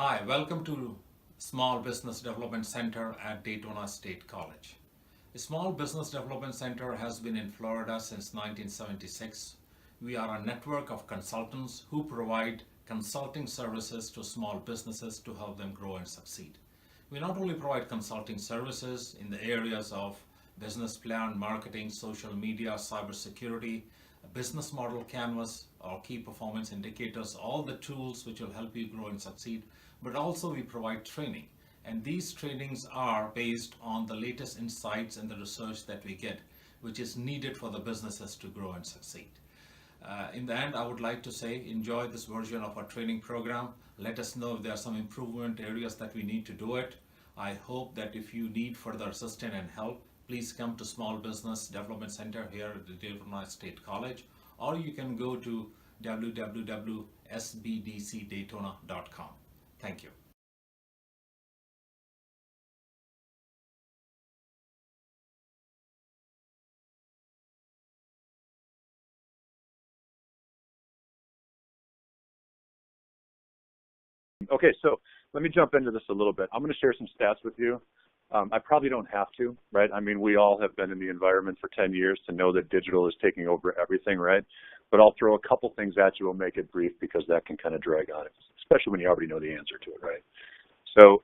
Hi, welcome to Small Business Development Center at Daytona State College. The Small Business Development Center has been in Florida since 1976. We are a network of consultants who provide consulting services to small businesses to help them grow and succeed. We not only provide consulting services in the areas of business plan, marketing, social media, cybersecurity, a business model canvas, or key performance indicators, all the tools which will help you grow and succeed, but also we provide training. And these trainings are based on the latest insights and the research that we get, which is needed for the businesses to grow and succeed. In the end, I would like to say, enjoy this version of our training program. Let us know if there are some improvement areas that we need to do it. I hope that if you need further assistance and help, please come to Small Business Development Center here at the Daytona State College, or you can go to www.sbdcdaytona.com. Thank you. Okay, so let me jump into this a little bit. I'm going to share some stats with you. I probably don't have to, right? I mean, we all have been in the environment for 10 years to know that digital is taking over everything, right? But I'll throw a couple things at you. We'll make it brief because that can kind of drag on it, especially when you already know the answer to it, right? So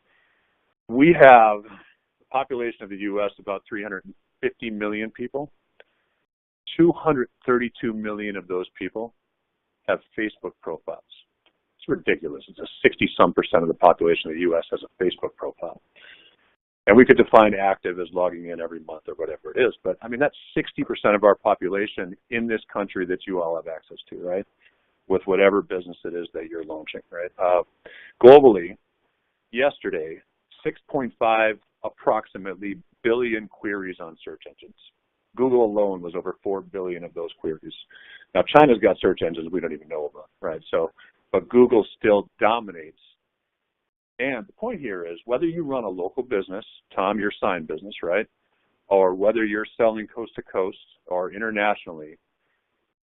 we have the population of the U.S. about 350 million people. 232 million of those people have Facebook profiles. It's ridiculous. It's a 60-some% of the population of the U.S. has a Facebook profile. And we could define active as logging in every month or whatever it is. But, I mean, that's 60% of our population in this country that you all have access to, right, with whatever business it is that you're launching, right? Globally, yesterday, 6.5 approximately billion queries on search engines. Google alone was over 4 billion of those queries. Now, China's got search engines we don't even know about, right? So, but Google still dominates. And the point here is whether you run a local business, Tom, your sign business, right, or whether you're selling coast to coast or internationally,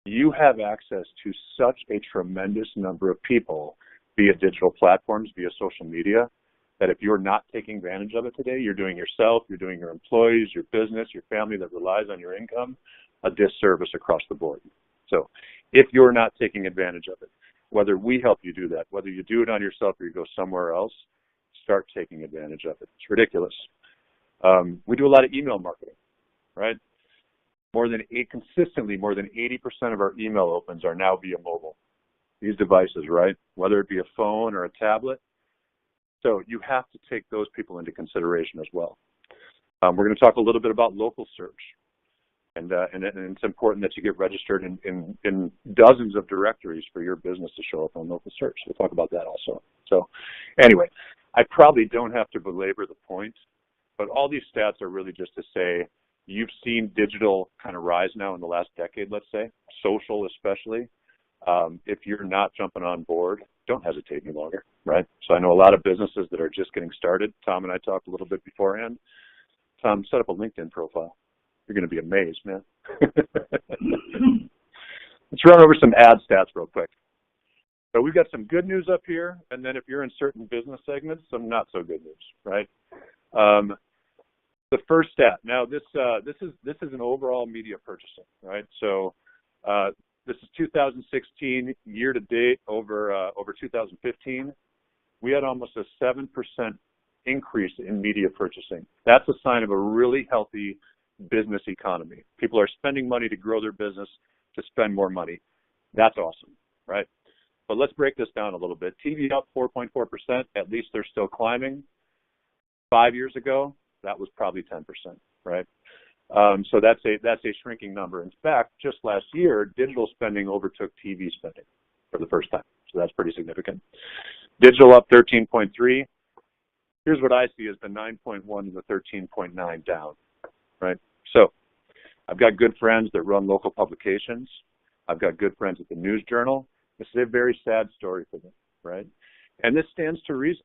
you have access to such a tremendous number of people via digital platforms, via social media, that if you're not taking advantage of it today, you're doing yourself, you're doing your employees, your business, your family that relies on your income, a disservice across the board. So if you're not taking advantage of it, whether we help you do that, whether you do it on yourself or you go somewhere else, start taking advantage of it. It's ridiculous. We do a lot of email marketing, right? Consistently, more than 80% of our email opens are now via mobile. These devices, right? Whether it be a phone or a tablet. So you have to take those people into consideration as well. We're going to talk a little bit about local search. And it's important that you get registered in dozens of directories for your business to show up on local search. We'll talk about that also. So anyway, I probably don't have to belabor the point, but all these stats are really just to say you've seen digital kind of rise now in the last decade, let's say, social especially. If you're not jumping on board, don't hesitate any longer, right? So I know a lot of businesses that are just getting started. Tom and I talked a little bit beforehand. Tom, set up a LinkedIn profile. You're going to be amazed, man. Let's run over some ad stats real quick. So we've got some good news up here, and then if you're in certain business segments, some not so good news, right? The first stat. Now this is an overall media purchasing, right? So this is 2016 year to date over 2015. We had almost a 7% increase in media purchasing. That's a sign of a really healthy business economy. People are spending money to grow their business, to spend more money. That's awesome, right? But let's break this down a little bit. TV up 4.4%. At least they're still climbing. 5 years ago, that was probably 10%, right? So that's a shrinking number. In fact, just last year, digital spending overtook TV spending for the first time. So that's pretty significant. Digital up 13.3. Here's what I see as the 9.1 and the 13.9 down, right? So I've got good friends that run local publications. I've got good friends at the News Journal. This is a very sad story for them, right? And this stands to reason,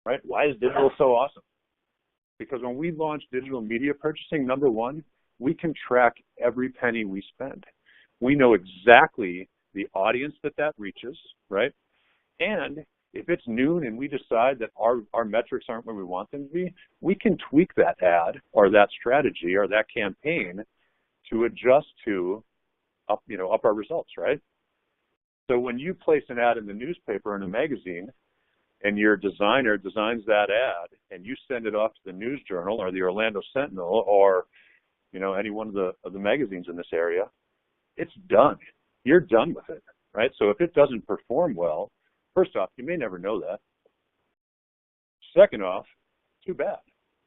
right? Why is digital so awesome? Because when we launch digital media purchasing, number one, we can track every penny we spend. We know exactly the audience that reaches, right? And If it's noon and we decide that our metrics aren't where we want them to be, we can tweak that ad or that strategy or that campaign to adjust to up our results, right? So when you place an ad in the newspaper or in a magazine, and your designer designs that ad, and you send it off to the News Journal or the Orlando Sentinel or any one of the magazines in this area, it's done. You're done with it, right? So if it doesn't perform well, first off, you may never know that. Second off, too bad,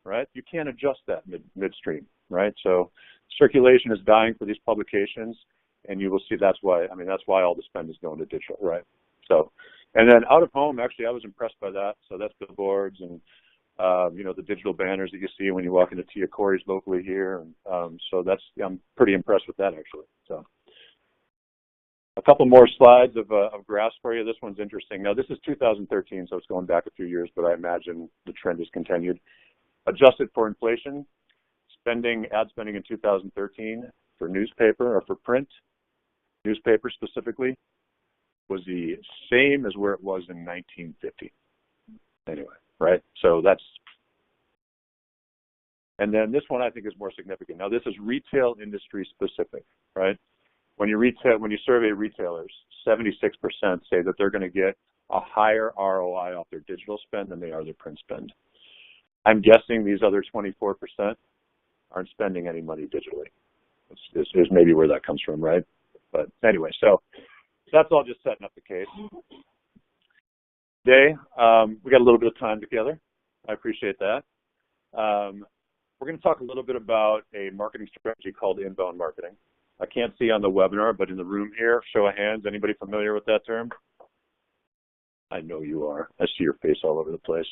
right? You can't adjust that midstream, right? So circulation is dying for these publications, and you will see that's why all the spend is going to digital, right? So, and then out of home, actually, I was impressed by that. So that's billboards and the digital banners that you see when you walk into Tia Corey's locally here, and so I'm pretty impressed with that actually. So. A couple more slides of graphs for you. This one's interesting. Now, this is 2013, so it's going back a few years, but I imagine the trend has continued. Adjusted for inflation, ad spending in 2013 for newspaper or for print, newspaper specifically, was the same as where it was in 1950. Anyway, right? So and then this one I think is more significant. Now, this is retail industry specific, right? When you survey retailers, 76% say that they're going to get a higher ROI off their digital spend than they are their print spend. I'm guessing these other 24% aren't spending any money digitally. Is maybe where that comes from, right? But anyway, so that's all just setting up the case. Today, we got a little bit of time together. I appreciate that. We're going to talk a little bit about a marketing strategy called inbound marketing. I can't see on the webinar, but in the room here, show of hands, anybody familiar with that term? I know you are. I see your face all over the place.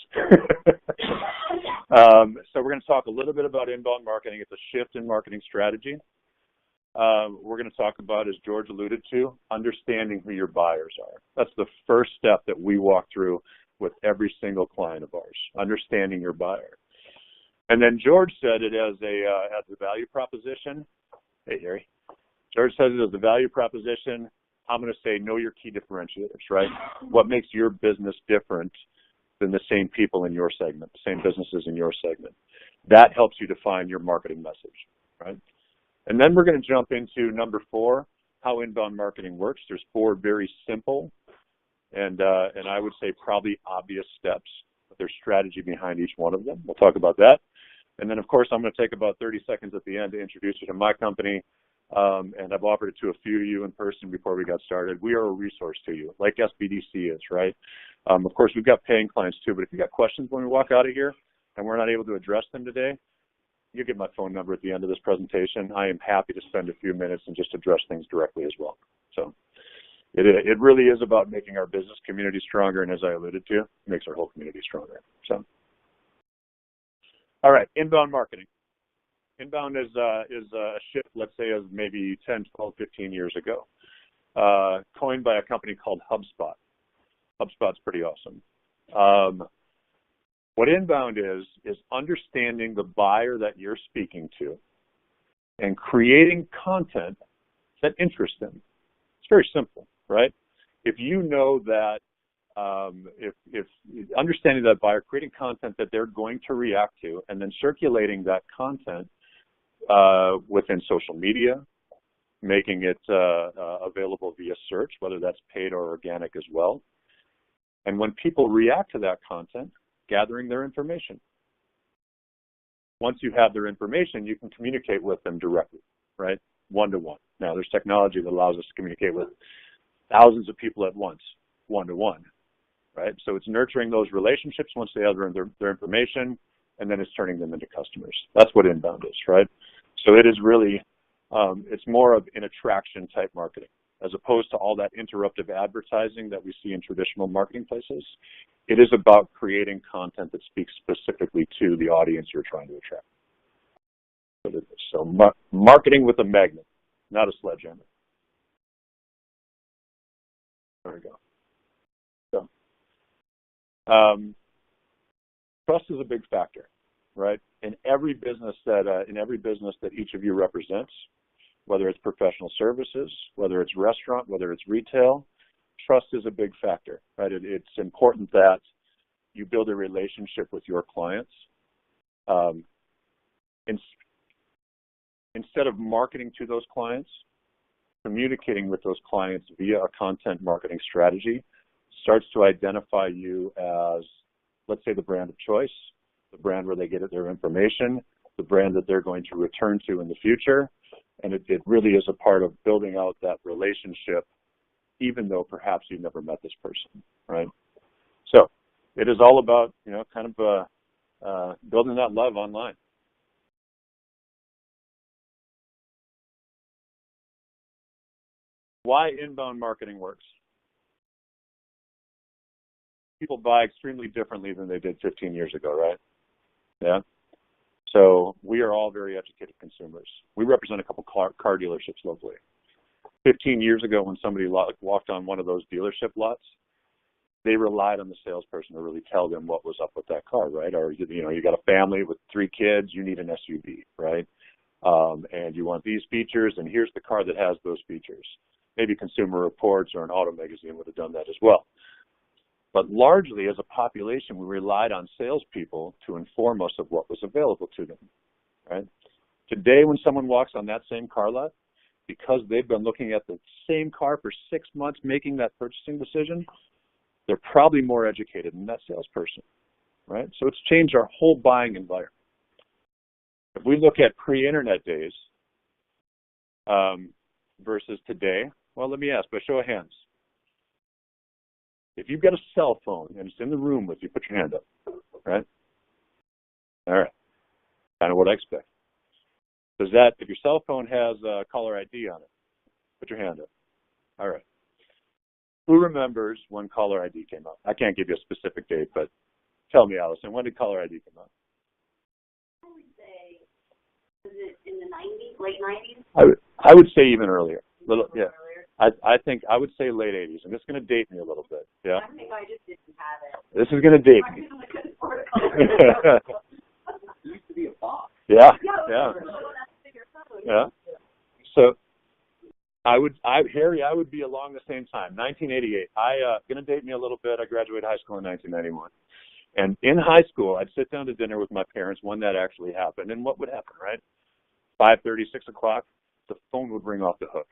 So we're going to talk a little bit about inbound marketing. It's a shift in marketing strategy. We're going to talk about, as George alluded to, understanding who your buyers are. That's the first step that we walk through with every single client of ours, understanding your buyer. And then George said it as a value proposition. Hey, Gary. George says it as the value proposition. I'm going to say know your key differentiators, right? What makes your business different than the same people in your segment, the same businesses in your segment? That helps you define your marketing message, right? And then we're going to jump into number 4, how inbound marketing works. There's 4 very simple and I would say probably obvious steps, but there's strategy behind each one of them. We'll talk about that. And then, of course, I'm going to take about 30 seconds at the end to introduce you to my company. And I've offered it to a few of you in person before we got started. We are a resource to you, like SBDC is, right? Of course, we've got paying clients too, but if you got questions when we walk out of here and we're not able to address them today, you get my phone number at the end of this presentation. I am happy to spend a few minutes and just address things directly as well. So it really is about making our business community stronger, and as I alluded to, it makes our whole community stronger. So, all right, inbound marketing. Inbound is a shift, let's say, of maybe 10, 12, 15 years ago, coined by a company called HubSpot. HubSpot's pretty awesome. What inbound is understanding the buyer that you're speaking to and creating content that interests them. It's very simple, right? If you know that, if understanding that buyer, creating content that they're going to react to, and then circulating that content within social media, making it available via search, whether that's paid or organic as well. And when people react to that content, gathering their information. Once you have their information, you can communicate with them directly, right? One-to-one. Now, there's technology that allows us to communicate with thousands of people at once, one-to-one, right? So it's nurturing those relationships once they have their information, and then it's turning them into customers. That's what inbound is, right? So it is really, it's more of an attraction type marketing, as opposed to all that interruptive advertising that we see in traditional marketing places. It is about creating content that speaks specifically to the audience you're trying to attract. So marketing with a magnet, not a sledgehammer. There we go. So, trust is a big factor, right? In every business that each of you represents, whether it's professional services, whether it's restaurant, whether it's retail, trust is a big factor, right? It's important that you build a relationship with your clients. Instead of marketing to those clients, communicating with those clients via a content marketing strategy starts to identify you as, let's say, the brand of choice, the brand where they get their information, the brand that they're going to return to in the future. And it really is a part of building out that relationship, even though perhaps you've never met this person, right? So it is all about, kind of building that love online. Why inbound marketing works. People buy extremely differently than they did 15 years ago, right? Yeah. So we are all very educated consumers. We represent a couple car dealerships locally. 15 years ago, when somebody walked on one of those dealership lots, they relied on the salesperson to really tell them what was up with that car, right? Or, you got a family with 3 kids, you need an SUV, right? And you want these features, and here's the car that has those features. Maybe Consumer Reports or an auto magazine would have done that as well. But largely, as a population, we relied on salespeople to inform us of what was available to them, right? Today, when someone walks on that same car lot, because they've been looking at the same car for 6 months making that purchasing decision, they're probably more educated than that salesperson, right? So it's changed our whole buying environment. If we look at pre-internet days versus today, well, let me ask, by show of hands, if you've got a cell phone and it's in the room with you, put your hand up, right? All right, kind of what I expect. Does that, if your cell phone has caller ID on it, put your hand up. All right. Who remembers when caller ID came out? I can't give you a specific date, but tell me, Allison, when did caller ID come out? I would say, was it in the 90s, late 90s? I would say even earlier. Yeah. I think I would say late 80s, and it's going to date me a little bit. Yeah. I think I just didn't have it. This is going to date me. It used to be a box. Yeah. Yeah. Yeah. So Harry, I would be along the same time, 1988. Going to date me a little bit. I graduated high school in 1991. And in high school, I'd sit down to dinner with my parents when that actually happened. And what would happen, right? 5:30, 6 o'clock, the phone would ring off the hook.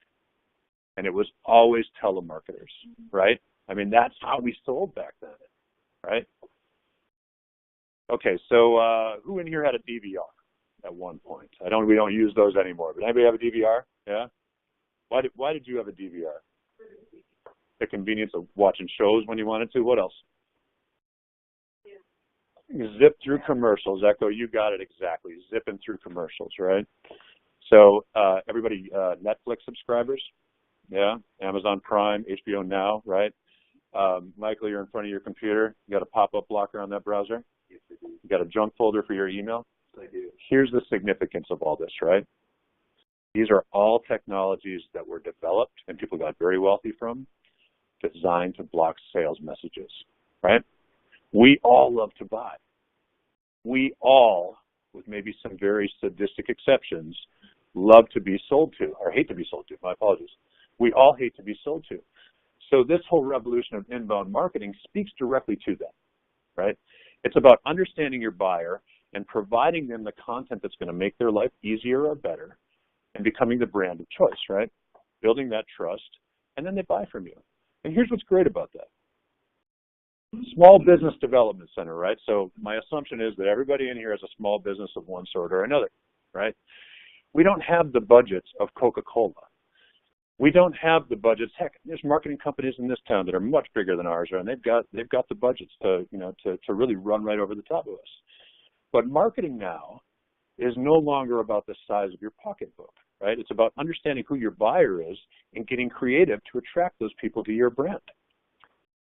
And it was always telemarketers, right? I mean, that's how we sold back then, right? Okay, so who in here had a DVR at one point? We don't use those anymore, but anybody have a DVR? Yeah? Why did you have a DVR? The convenience of watching shows when you wanted to. What else? Zip through commercials. Echo, you got it exactly. Zipping through commercials, right? So everybody, Netflix subscribers? Yeah, Amazon Prime, HBO Now, right? Michael, you're in front of your computer. You got a pop-up blocker on that browser? You got a junk folder for your email? I do. Here's the significance of all this, right? These are all technologies that were developed and people got very wealthy from, designed to block sales messages, right? We all love to buy. We all, with maybe some very sadistic exceptions, love to be sold to, or hate to be sold to, my apologies. We all hate to be sold to. So this whole revolution of inbound marketing speaks directly to that, right? It's about understanding your buyer and providing them the content that's going to make their life easier or better and becoming the brand of choice, right? Building that trust, and then they buy from you. And here's what's great about that. Small Business Development Center, right? So my assumption is that everybody in here has a small business of one sort or another, right? We don't have the budgets of Coca-Cola. We don't have the budgets. Heck, there's marketing companies in this town that are much bigger than ours are, and they've got the budgets to really run right over the top of us. But marketing now is no longer about the size of your pocketbook, right? It's about understanding who your buyer is and getting creative to attract those people to your brand,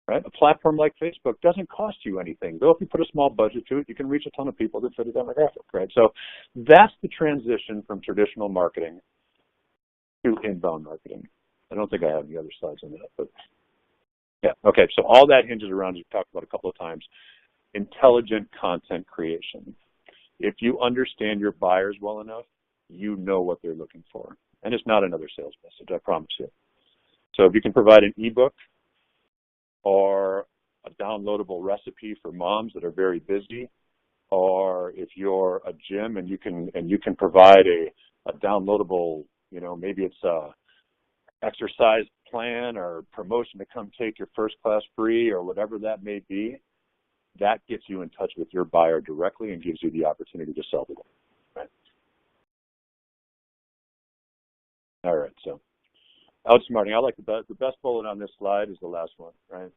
right? A platform like Facebook doesn't cost you anything. Though if you put a small budget to it, you can reach a ton of people that fit a demographic, right? So that's the transition from traditional marketing to inbound marketing. I don't think I have any other slides on that, but yeah. Okay, so all that hinges around, you've talked about a couple of times, intelligent content creation. If you understand your buyers well enough, you know what they're looking for. And it's not another sales message, I promise you. So if you can provide an ebook or a downloadable recipe for moms that are very busy, or if you're a gym and you can provide a downloadable, maybe it's a exercise plan or promotion to come take your first class free or whatever that may be, that gets you in touch with your buyer directly and gives you the opportunity to sell to them. Right? All right, so outsmarting. I like the best bullet on this slide is the last one, right?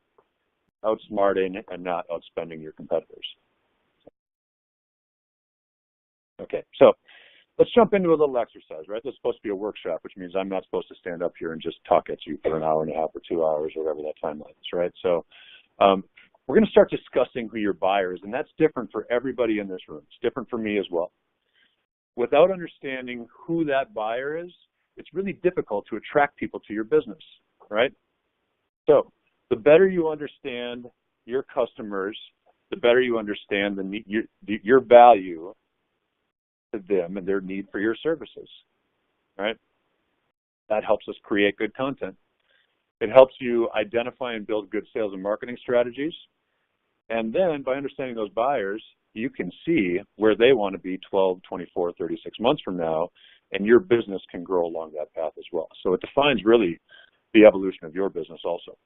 Outsmarting and not outspending your competitors. Okay, so let's jump into a little exercise, right? This is supposed to be a workshop, which means I'm not supposed to stand up here and just talk at you for an hour and a half or 2 hours or whatever that timeline is, right? So we're going to start discussing who your buyer is, and that's different for everybody in this room. It's different for me as well. Without understanding who that buyer is, it's really difficult to attract people to your business, right? So the better you understand your customers, the better you understand your value to them and their need for your services, right? That helps us create good content. It helps you identify and build good sales and marketing strategies. And then by understanding those buyers, you can see where they want to be 12, 24, 36 months from now, and your business can grow along that path as well. So it defines really the evolution of your business also.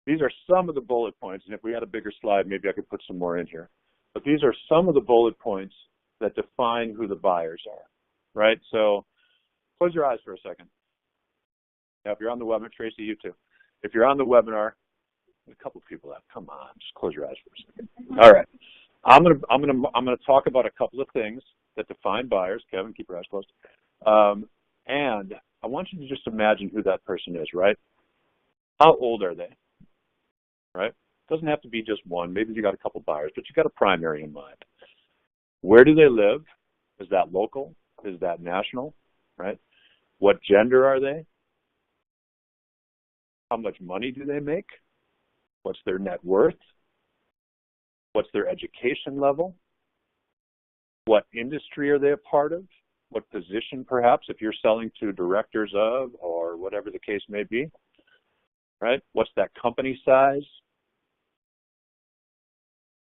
These are some of the bullet points, and if we had a bigger slide, maybe I could put some more in here. But these are some of the bullet points that define who the buyers are, right? So close your eyes for a second. Now, if you're on the webinar, Tracy, you too. If you're on the webinar, a couple of people out. Come on, just close your eyes for a second. All right, I'm gonna talk about a couple of things that define buyers. Kevin, keep your eyes closed. And I want you to just imagine who that person is, right? How old are they? Right? It doesn't have to be just one. Maybe you got a couple buyers, but you got a primary in mind. Where do they live? Is that local? Is that national? Right? What gender are they? How much money do they make? What's their net worth? What's their education level? What industry are they a part of? What position, perhaps, if you're selling to directors of or whatever the case may be, right? What's that company size?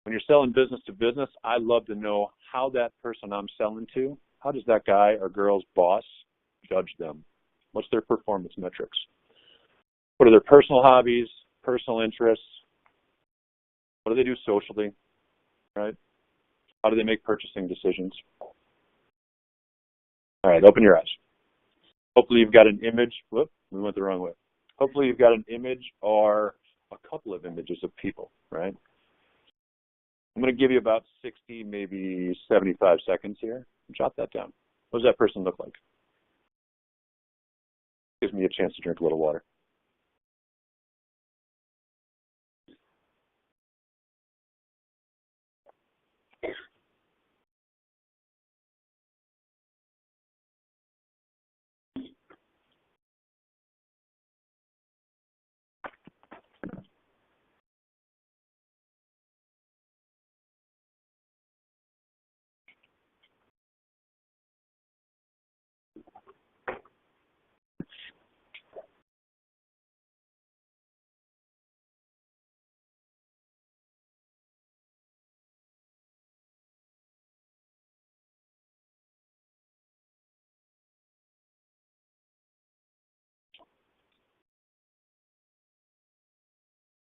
When you're selling business to business, I love to know how that person I'm selling to, how does that guy or girl's boss judge them? What's their performance metrics? What are their personal hobbies, personal interests? What do they do socially, right? How do they make purchasing decisions? All right, open your eyes. Hopefully you've got an image. Whoop, we went the wrong way. Hopefully you've got an image or a couple of images of people, right? I'm going to give you about 60, maybe 75 seconds here. Jot that down. What does that person look like? Gives me a chance to drink a little water.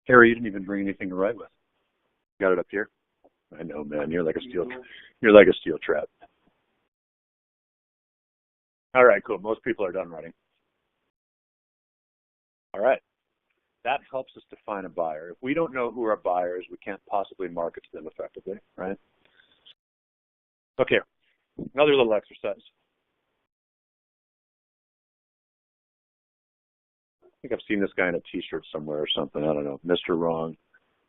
Harry, you didn't even bring anything to write with. Got it up here? I know, man. You're like a steel trap. All right, cool. Most people are done writing. All right. That helps us define a buyer. If we don't know who our buyer is, we can't possibly market to them effectively, right? Okay, another little exercise. I think I've seen this guy in a t-shirt somewhere or something. I don't know, Mr. Wrong.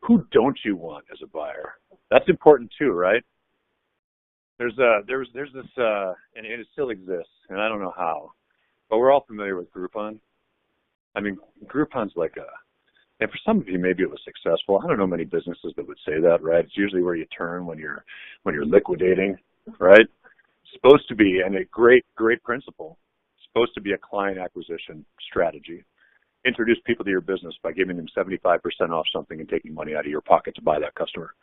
Who don't you want as a buyer? That's important too, right? There's this, and it still exists, and I don't know how, but we're all familiar with Groupon. I mean, Groupon's like and for some of you, maybe it was successful. I don't know many businesses that would say that, right? It's usually where you turn when you're liquidating, right? It's supposed to be, and a great principle. It's supposed to be a client acquisition strategy. Introduce people to your business by giving them 75% off something and taking money out of your pocket to buy that customer.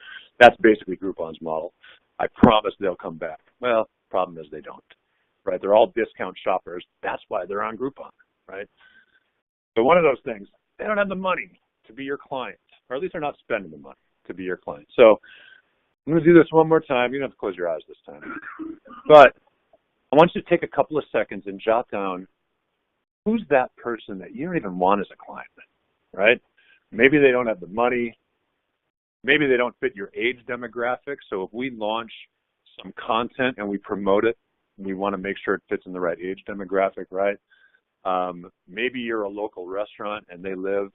That's basically Groupon's model. I promise they'll come back. Well, problem is they don't, right? They're all discount shoppers. That's why they're on Groupon, right? So one of those things, they don't have the money to be your client, or at least they're not spending the money to be your client. So I'm going to do this one more time. You don't have to close your eyes this time. But I want you to take a couple of seconds and jot down who's that person that you don't even want as a client, right? Maybe they don't have the money. Maybe they don't fit your age demographic. So if we launch some content and we promote it, we want to make sure it fits in the right age demographic, right? Maybe you're a local restaurant and they live,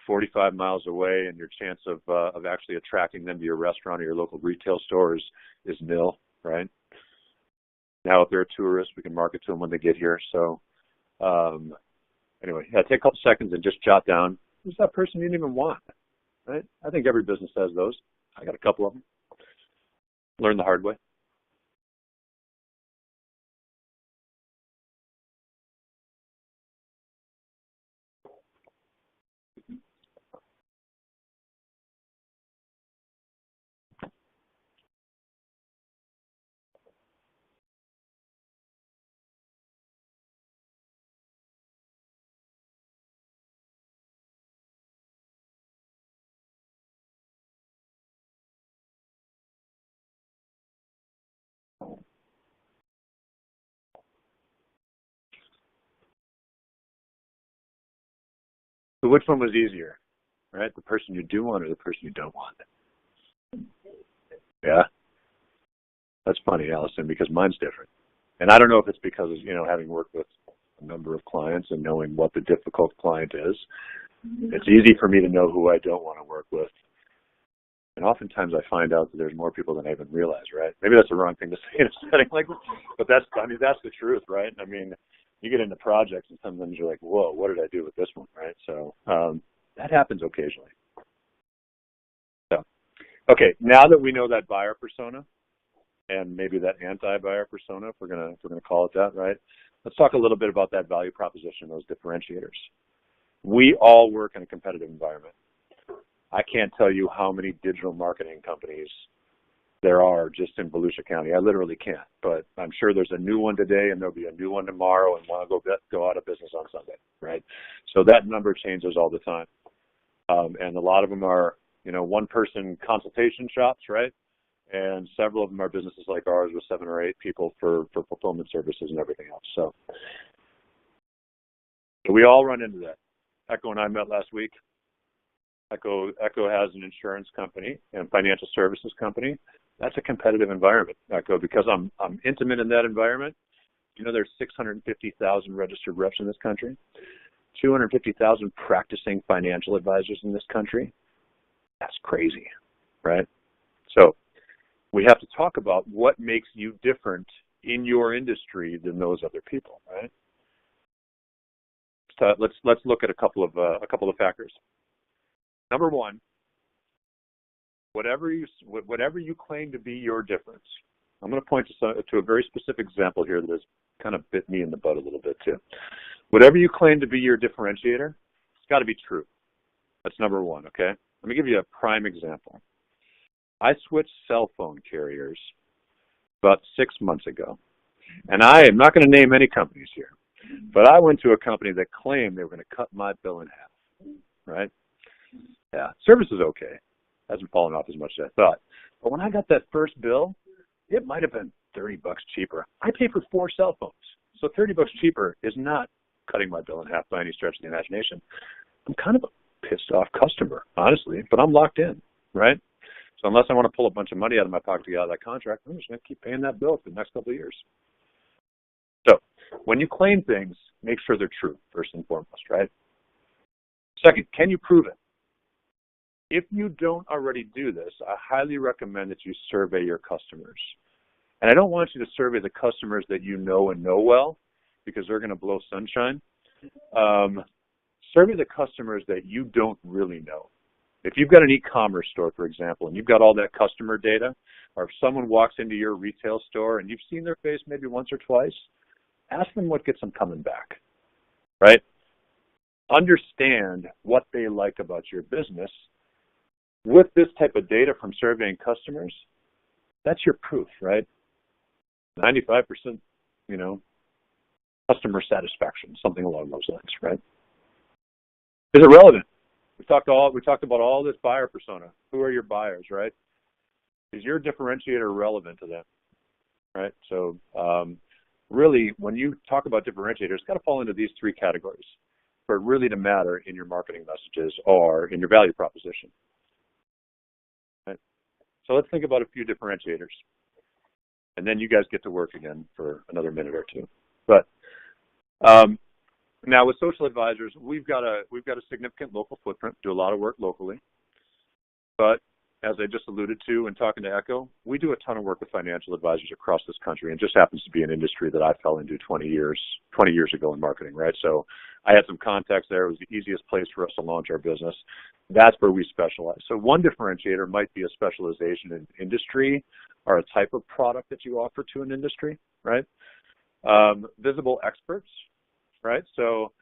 45 miles away, and your chance of actually attracting them to your restaurant or your local retail store is nil, right? Now, if they're a tourist, we can market to them when they get here. So anyway, take a couple seconds and just jot down, who's that person you didn't even want, right? I think every business has those. I got a couple of them. Learn the hard way. So which one was easier, right? The person you do want or the person you don't want? Yeah? That's funny, Allison, because mine's different. And I don't know if it's because of, having worked with a number of clients and knowing what the difficult client is. It's easy for me to know who I don't want to work with. And oftentimes I find out that there's more people than I even realize, right? Maybe that's the wrong thing to say in a setting like this, but that's the truth, right? I mean, you get into projects and sometimes you're like, whoa, what did I do with this one, right? So that happens occasionally. So, okay, now that we know that buyer persona and maybe that anti-buyer persona, if we're gonna call it that, right? Let's talk a little bit about that value proposition, those differentiators. We all work in a competitive environment. I can't tell you how many digital marketing companies there are just in Volusia County. I literally can't, but I'm sure there's a new one today and there'll be a new one tomorrow and one will go out of business on Sunday, right? So that number changes all the time. And a lot of them are, one-person consultation shops, right? And several of them are businesses like ours with 7 or 8 people for fulfillment services and everything else. So we all run into that. Echo and I met last week. Echo has an insurance company and financial services company. That's a competitive environment, Echo, because I'm intimate in that environment. There's 650,000 registered reps in this country, 250,000 practicing financial advisors in this country. That's crazy, right? So we have to talk about what makes you different in your industry than those other people, right? So let's look at a couple of factors. Number one, whatever you claim to be your difference. I'm going to point to a very specific example here that has kind of bit me in the butt a little bit too. Whatever you claim to be your differentiator, it's got to be true. That's number one, okay? Let me give you a prime example. I switched cell phone carriers about 6 months ago. And I am not going to name any companies here, but I went to a company that claimed they were going to cut my bill in half, right? Yeah, service is okay. Hasn't fallen off as much as I thought. But when I got that first bill, it might have been $30 cheaper. I pay for 4 cell phones. So $30 cheaper is not cutting my bill in half by any stretch of the imagination. I'm kind of a pissed off customer, honestly, but I'm locked in, right? So unless I want to pull a bunch of money out of my pocket to get out of that contract, I'm just going to keep paying that bill for the next couple of years. So when you claim things, make sure they're true, first and foremost, right? Second, can you prove it? If you don't already do this, I highly recommend that you survey your customers. And I don't want you to survey the customers that you know and know well, because they're going to blow sunshine. Survey the customers that you don't really know. If you've got an e-commerce store, for example, and you've got all that customer data, or if someone walks into your retail store and you've seen their face maybe once or twice, Ask them what gets them coming back, right? Understand what they like about your business. With this type of data from surveying customers, that's your proof, right? 95%, customer satisfaction, something along those lines, right? Is it relevant? We talked about all this buyer persona. Who are your buyers, right? Is your differentiator relevant to them, right? So really, when you talk about differentiators, it's got to fall into these three categories for it really to matter in your marketing messages or in your value proposition. Right? So let's think about a few differentiators, and then you guys get to work again for another minute or two. But now with social advisors, we've got a significant local footprint, do a lot of work locally. But as I just alluded to in talking to Echo, we do a ton of work with financial advisors across this country, and just happens to be an industry that I fell into 20 years ago in marketing, right? So I had some contacts there. It was the easiest place for us to launch our business. That's where we specialize. So one differentiator might be a specialization in industry or a type of product that you offer to an industry, right? Visible experts, right? So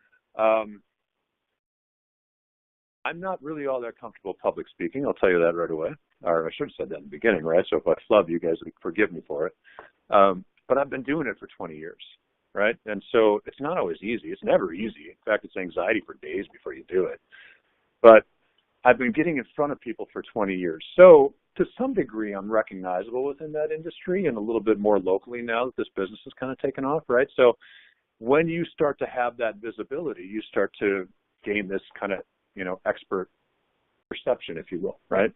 I'm not really all that comfortable public speaking. I'll tell you that right away. Or I should have said that in the beginning, right? So if I flub, you guys forgive me for it. But I've been doing it for 20 years, right? And so it's not always easy. It's never easy. In fact, it's anxiety for days before you do it. But I've been getting in front of people for 20 years. So to some degree, I'm recognizable within that industry and a little bit more locally now that this business has kind of taken off, right? So when you start to have that visibility, you start to gain this kind of, expert perception, if you will, right?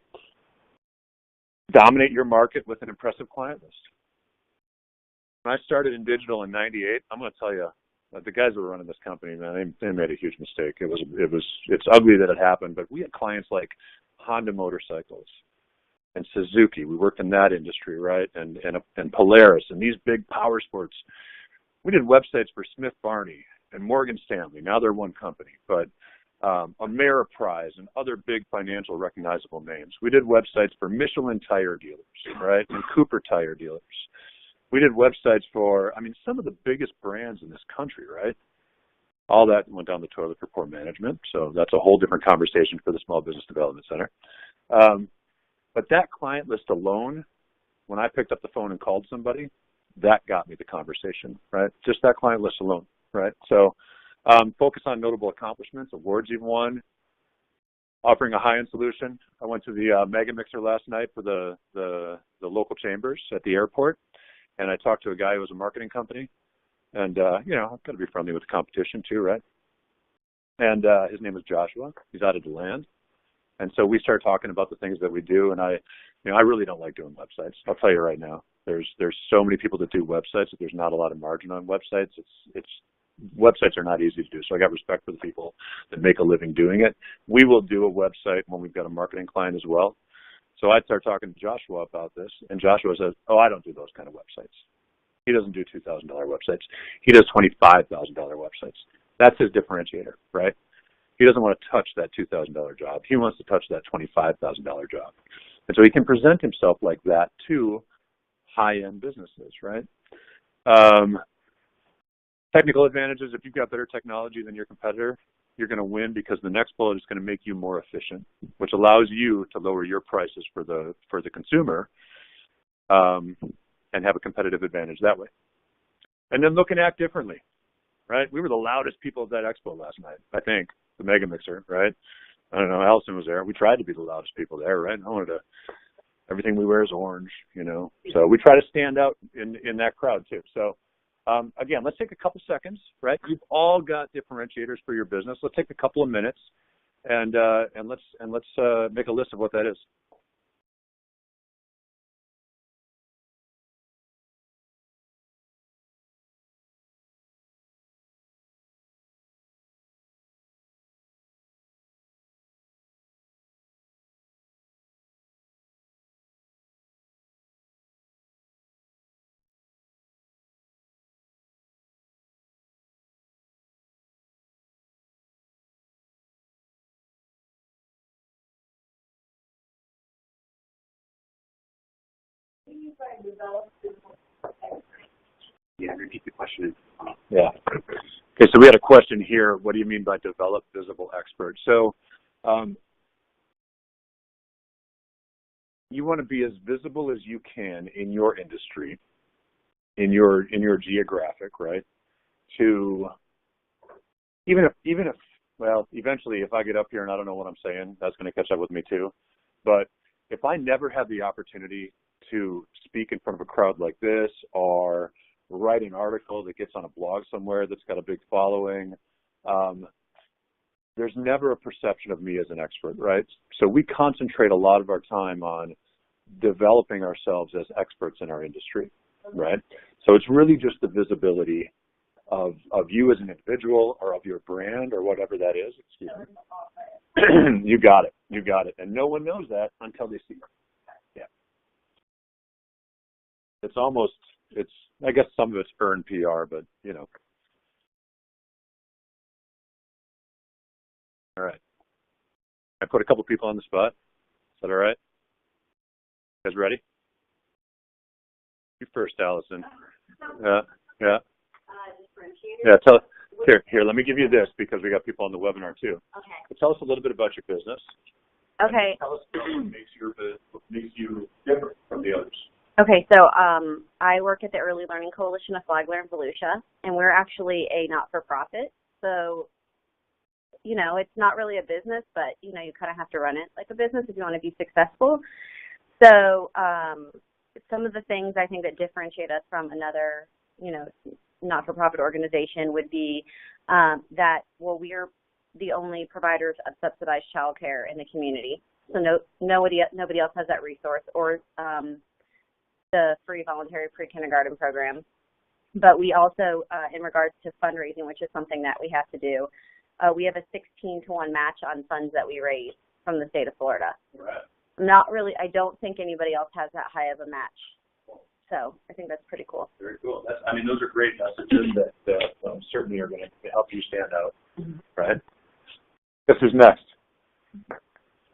Dominate your market with an impressive client list. When I started in digital in '98, I'm going to tell you, the guys that were running this company, man, they made a huge mistake. It's ugly that it happened, but we had clients like Honda motorcycles and Suzuki. We worked in that industry, right? And Polaris and these big power sports. We did websites for Smith Barney and Morgan Stanley. Now they're one company, but Ameriprise and other big financial recognizable names. We did websites for Michelin tire dealers, right? And Cooper tire dealers. We did websites for, some of the biggest brands in this country, right? All that went down the toilet for poor management. So that's a whole different conversation for the Small Business Development Center. But that client list alone, when I picked up the phone and called somebody, that got me the conversation, right? Just that client list alone, right? So focus on notable accomplishments, awards you've won, offering a high-end solution. I went to the Mega Mixer last night for the local chambers at the airport, and I talked to a guy who was a marketing company, and I've got to be friendly with the competition too, right? And his name is Joshua. He's out of DeLand, and so we started talking about the things that we do, and I really don't like doing websites. I'll tell you right now. There's so many people that do websites that there's not a lot of margin on websites. Websites are not easy to do, so I got respect for the people that make a living doing it. We will do a website when we've got a marketing client as well. So I'd start talking to Joshua about this, and Joshua says, "Oh, I don't do those kind of websites." He doesn't do $2,000 websites. He does $25,000 websites. That's his differentiator, right? He doesn't want to touch that $2,000 job. He wants to touch that $25,000 job. And so he can present himself like that to high-end businesses, right? Technical advantages: if you've got better technology than your competitor, you're going to win because the next bullet is going to make you more efficient, which allows you to lower your prices for the consumer and have a competitive advantage that way. And then look and act differently, right? We were the loudest people at that expo last night, I think, the Mega Mixer, right? I don't know, Allison was there. We tried to be the loudest people there, right? Everything we wear is orange, So we try to stand out in that crowd too. So again, let's take a couple seconds, right? You've all got differentiators for your business. Let's take a couple of minutes and let's make a list of what that is. Yeah, repeat the question. Yeah. Okay, so we had a question here. What do you mean by develop visible expert? So you want to be as visible as you can in your industry, in your geographic, right? To even if well, eventually if I get up here and I don't know what I'm saying, that's going to catch up with me too. But if I never have the opportunity to speak in front of a crowd like this, or write an article that gets on a blog somewhere that's got a big following, there's never a perception of me as an expert, right? So we concentrate a lot of our time on developing ourselves as experts in our industry, right? So it's really just the visibility of you as an individual, or of your brand, or whatever that is. Excuse me. You got it. And no one knows that until they see it. Yeah. I guess some of it's earned PR, but you know. All right. I put a couple people on the spot. Is that all right? You guys ready? You first, Allison. Yeah. Yeah, here, let me give you this, because we got people on the webinar too. Okay. So tell us a little bit about your business. Okay. Tell us about what makes you different from the others. Okay, so I work at the Early Learning Coalition of Flagler and Volusia, and we're actually a not-for-profit. So, you know, it's not really a business, but, you know, you kind of have to run it like a business if you want to be successful. So some of the things I think that differentiate us from another, you know, not-for-profit organization would be that, well, we're the only providers of subsidized childcare in the community. So nobody else has that resource, or the free voluntary pre-kindergarten program. But we also, in regards to fundraising, which is something that we have to do, we have a 16-to-1 match on funds that we raise from the state of Florida. Right. I don't think anybody else has that high of a match. So I think that's pretty cool. Very cool. Those are great messages that certainly are going to help you stand out, right? Guess who's next?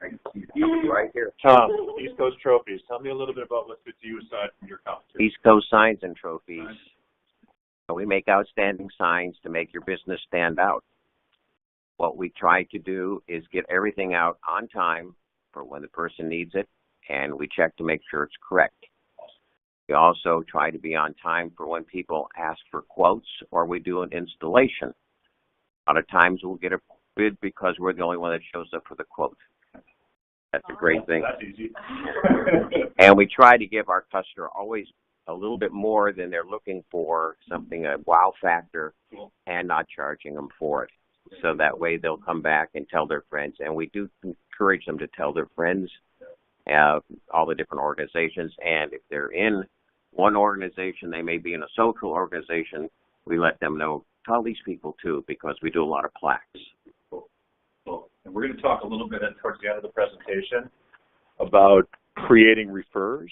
Right here. Tom, East Coast Trophies. Tell me a little bit about what fits you aside from your competition. East Coast Signs and Trophies. We make outstanding signs to make your business stand out. What we try to do is get everything out on time for when the person needs it, and we check to make sure it's correct. We also try to be on time for when people ask for quotes or we do an installation. A lot of times we'll get a bid because we're the only one that shows up for the quote. That's a great thing. That's easy. And we try to give our customer always a little bit more than they're looking for, something, a wow factor, and not charging them for it. So that way they'll come back and tell their friends. And we do encourage them to tell their friends, all the different organizations. And if they're in one organization, they may be in a social organization, we let them know, tell these people too, because we do a lot of plaques. Cool. And we're going to talk a little bit towards the end of the presentation about creating refers,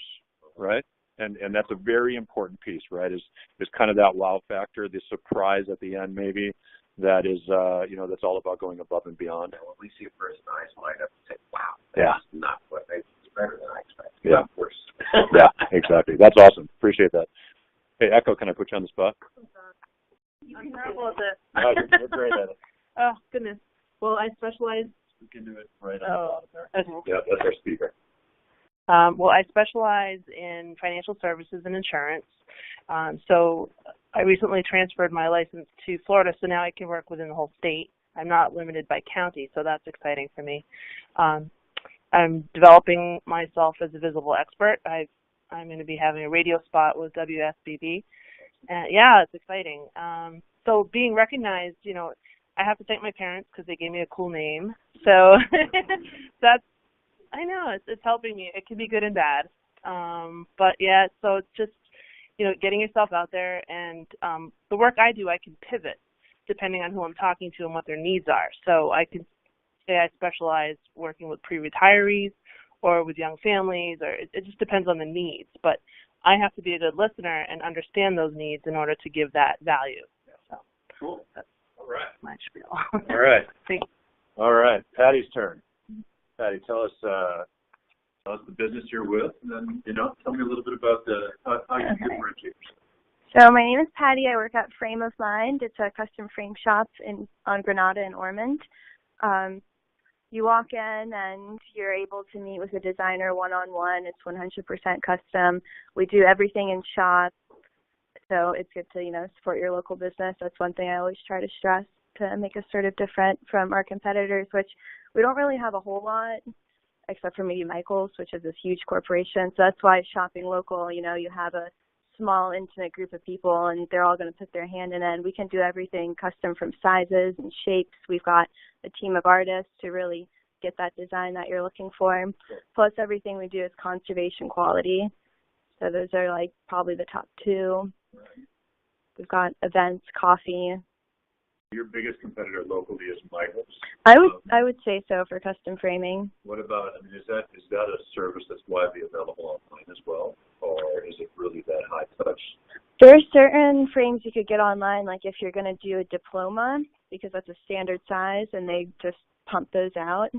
right? And that's a very important piece, right? Is kind of that wow factor, the surprise at the end maybe, that is, that's all about going above and beyond. When we see a person, eyes light up and say, wow, yeah, that's not what it's better than I expected. Yeah. Of course. Yeah, exactly. That's awesome. Appreciate that. Hey, Echo, can I put you on the spot? I'm terrible at this. No, you're great at it. Oh, goodness. Well, I specialize. We can do it right Oh, okay. Yeah, that's our speaker. Well, I specialize in financial services and insurance. So I recently transferred my license to Florida, so now I can work within the whole state. I'm not limited by county, so that's exciting for me. I'm developing myself as a visible expert. I'm going to be having a radio spot with WSBB. Yeah, it's exciting. So being recognized, I have to thank my parents because they gave me a cool name. So I know, it's helping me. It can be good and bad. But yeah, so it's just, getting yourself out there, and the work I do, I can pivot depending on who I'm talking to and what their needs are. So I can say I specialize working with pre-retirees or with young families, or it just depends on the needs. But I have to be a good listener and understand those needs in order to give that value. So cool. That's all right. My spiel. All right. Thanks. All right. Patty's turn. Patty, tell us the business you're with, and then tell me a little bit about how you differentiate yourself. So my name is Patty. I work at Frame of Mind. It's a custom frame shop on Granada and Ormond. You walk in and you're able to meet with a designer one-on-one. It's 100% custom. We do everything in shop, so it's good to, support your local business. That's one thing I always try to stress to make us sort of different from our competitors, which we don't really have a whole lot, except for maybe Michael's, which is this huge corporation. So that's why shopping local, you have a small, intimate group of people, and they're all going to put their hand in it. And we can do everything custom from sizes and shapes. We've got a team of artists to really get that design that you're looking for. Plus, everything we do is conservation quality. So those are probably the top two. We've got events, coffee. Your biggest competitor locally is Michael's. I would say so for custom framing. What about, is that a service that's widely available online as well, or is it really that high touch? There are certain frames you could get online, like if you're going to do a diploma, because that's a standard size, and they just pump those out.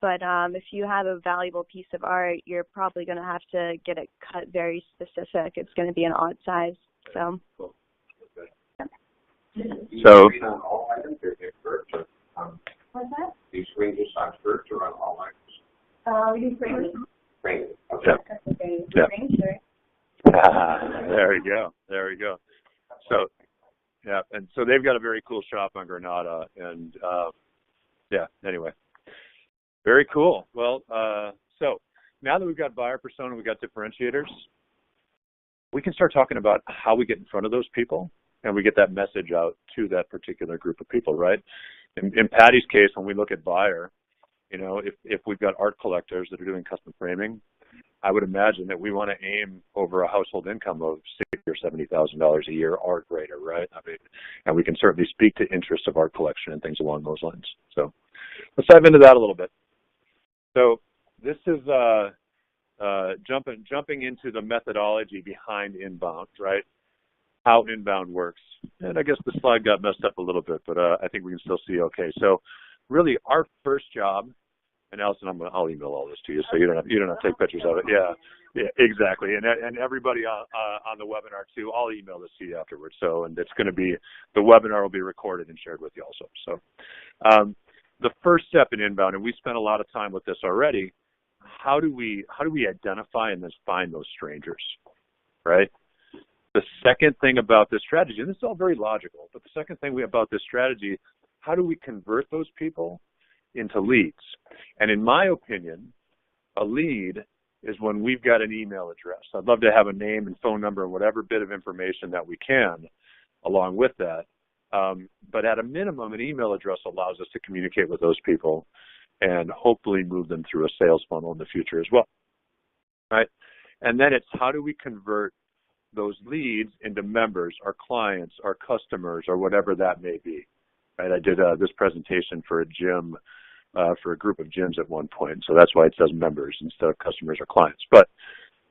But if you have a valuable piece of art, you're probably going to have to get it cut very specific. It's going to be an odd size. So. Cool. Okay. So, What's that? these ranges on skirts are on all items. We do frames. Range. Yeah. Yeah. Frames, sure. There you go. So, yeah, and so they've got a very cool shop on Granada, and anyway, very cool. Well, so now that we've got buyer persona, we've got differentiators, we can start talking about how we get in front of those people and we get that message out to that particular group of people, right? In Patty's case, when we look at buyer, if we've got art collectors that are doing custom framing, I would imagine that we want to aim over a household income of $60,000 or $70,000 a year art grader, right? And we can certainly speak to interest of art collection and things along those lines. So let's dive into that a little bit. So this is jumping into the methodology behind inbound, right? How inbound works. And I guess the slide got messed up a little bit, but I think we can still see okay. So really our first job, and Allison, I'll email all this to you so you don't have to take pictures of it. Yeah, exactly. And everybody on the webinar too, I'll email this to you afterwards. So, and it's going to be, the webinar will be recorded and shared with you also. So the first step in inbound, and we spent a lot of time with this already, how do we identify and then find those strangers, right? The second thing about this strategy, and this is all very logical, but the second thing about this strategy, how do we convert those people into leads? And in my opinion, a lead is when we've got an email address. I'd love to have a name and phone number and whatever bit of information that we can along with that. But at a minimum, an email address allows us to communicate with those people and hopefully move them through a sales funnel in the future as well, right? And then it's how do we convert those leads into members, our clients, our customers, or whatever that may be, right? I did this presentation for a gym, for a group of gyms at one point, so that's why it says members instead of customers or clients. But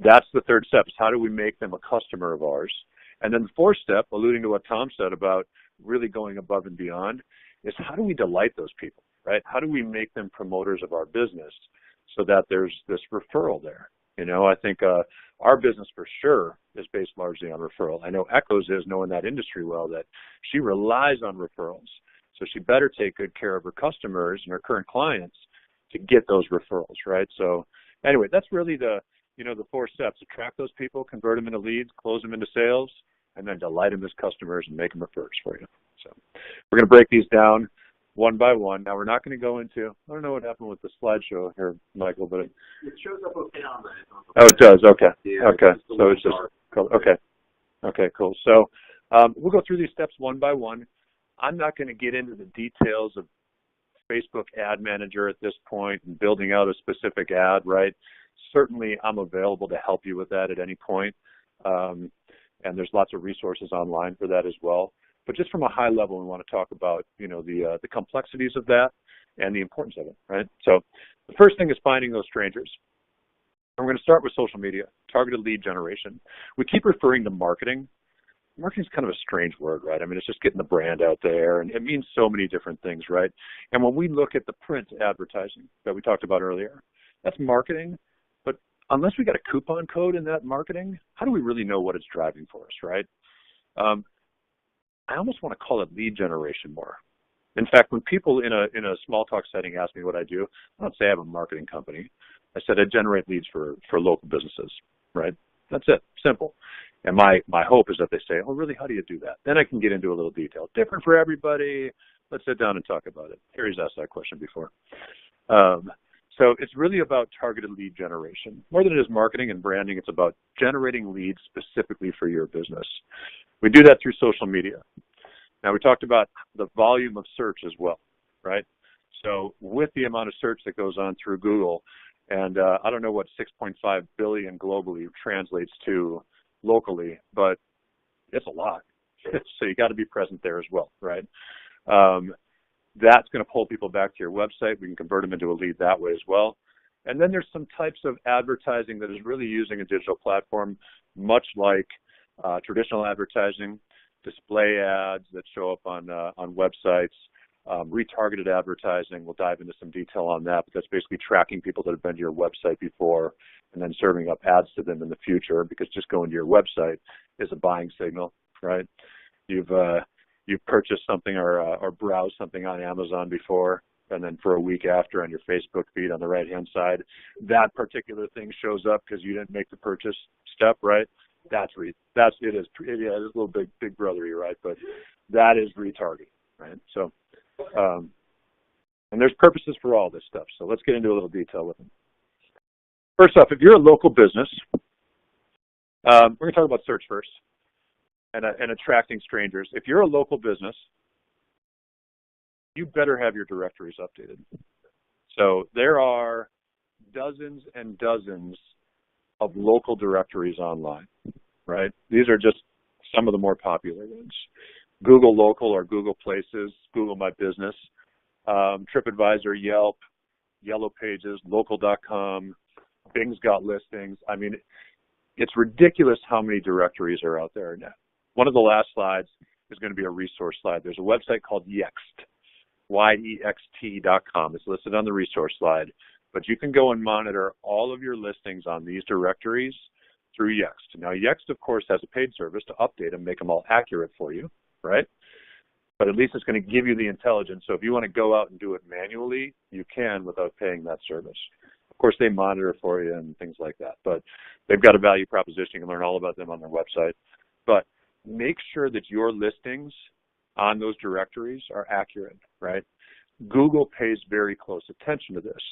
that's the third step, is how do we make them a customer of ours? And then the fourth step, alluding to what Tom said about really going above and beyond, is how do we delight those people, right? How do we make them promoters of our business so that there's this referral there? I think our business for sure is based largely on referral. I know Echoes is, knowing that industry well, that she relies on referrals. So she better take good care of her customers and her current clients to get those referrals, right? So anyway, that's really the four steps: attract those people, convert them into leads, close them into sales, and then delight them as customers and make them referrers for you. So we're going to break these down one by one. Now we're not going to go into, I don't know what happened with the slideshow here, Michael, but It shows up okay on the oh, it does. Okay. Yeah, Okay. it's So it's just cool. Okay. Okay, cool. So we'll go through these steps one by one. I'm not going to get into the details of Facebook Ad Manager at this point and building out a specific ad, right? Certainly I'm available to help you with that at any point. And there's lots of resources online for that as well. But just from a high level, we want to talk about, the complexities of that and the importance of it, right? So the first thing is finding those strangers. And we're going to start with social media, targeted lead generation. We keep referring to marketing. Marketing is kind of a strange word, right? I mean, it's just getting the brand out there, and it means so many different things, right? And when we look at the print advertising that we talked about earlier, that's marketing. But unless we got a coupon code in that marketing, how do we really know what it's driving for us, right? I almost want to call it lead generation more. In fact, when people in a small talk setting ask me what I do, I don't say I have a marketing company. I said I generate leads for local businesses, right? That's it, simple. And my hope is that they say, oh, really, how do you do that? Then I can get into a little detail. Different for everybody. Let's sit down and talk about it. Harry's asked that question before. So it's really about targeted lead generation. More than it is marketing and branding, it's about generating leads specifically for your business. We do that through social media. Now, we talked about the volume of search as well, right? So with the amount of search that goes on through Google, and I don't know what 6.5 billion globally translates to locally, but it's a lot. So you got to be present there as well, right? That's going to pull people back to your website. We can convert them into a lead that way as well. And then there's some types of advertising that is really using a digital platform, much like traditional advertising, display ads that show up on websites, retargeted advertising. We'll dive into some detail on that, but that's basically tracking people that have been to your website before and then serving up ads to them in the future, because just going to your website is a buying signal, right? You've purchased something or browsed something on Amazon before, and then for a week after on your Facebook feed on the right-hand side, that particular thing shows up because you didn't make the purchase step, right? It is a little big brothery, right? But that is retargeting, right? So, and there's purposes for all this stuff. So let's get into a little detail with them. First off, if you're a local business, we're going to talk about search first and attracting strangers. If you're a local business, you better have your directories updated. So there are dozens and dozens of local directories online, right? These are just some of the more popular ones. Google Local or Google Places, Google My Business, TripAdvisor, Yelp, Yellow Pages, Local.com, Bing's got listings. I mean, it's ridiculous how many directories are out there now. One of the last slides is going to be a resource slide. There's a website called Yext, yext.com. It's listed on the resource slide, but you can go and monitor all of your listings on these directories through Yext. Now, Yext, of course, has a paid service to update and make them all accurate for you, right? But at least it's going to give you the intelligence. So if you want to go out and do it manually, you can without paying that service. Of course, they monitor for you and things like that, but they've got a value proposition. You can learn all about them on their website. But make sure that your listings on those directories are accurate, right? Google pays very close attention to this.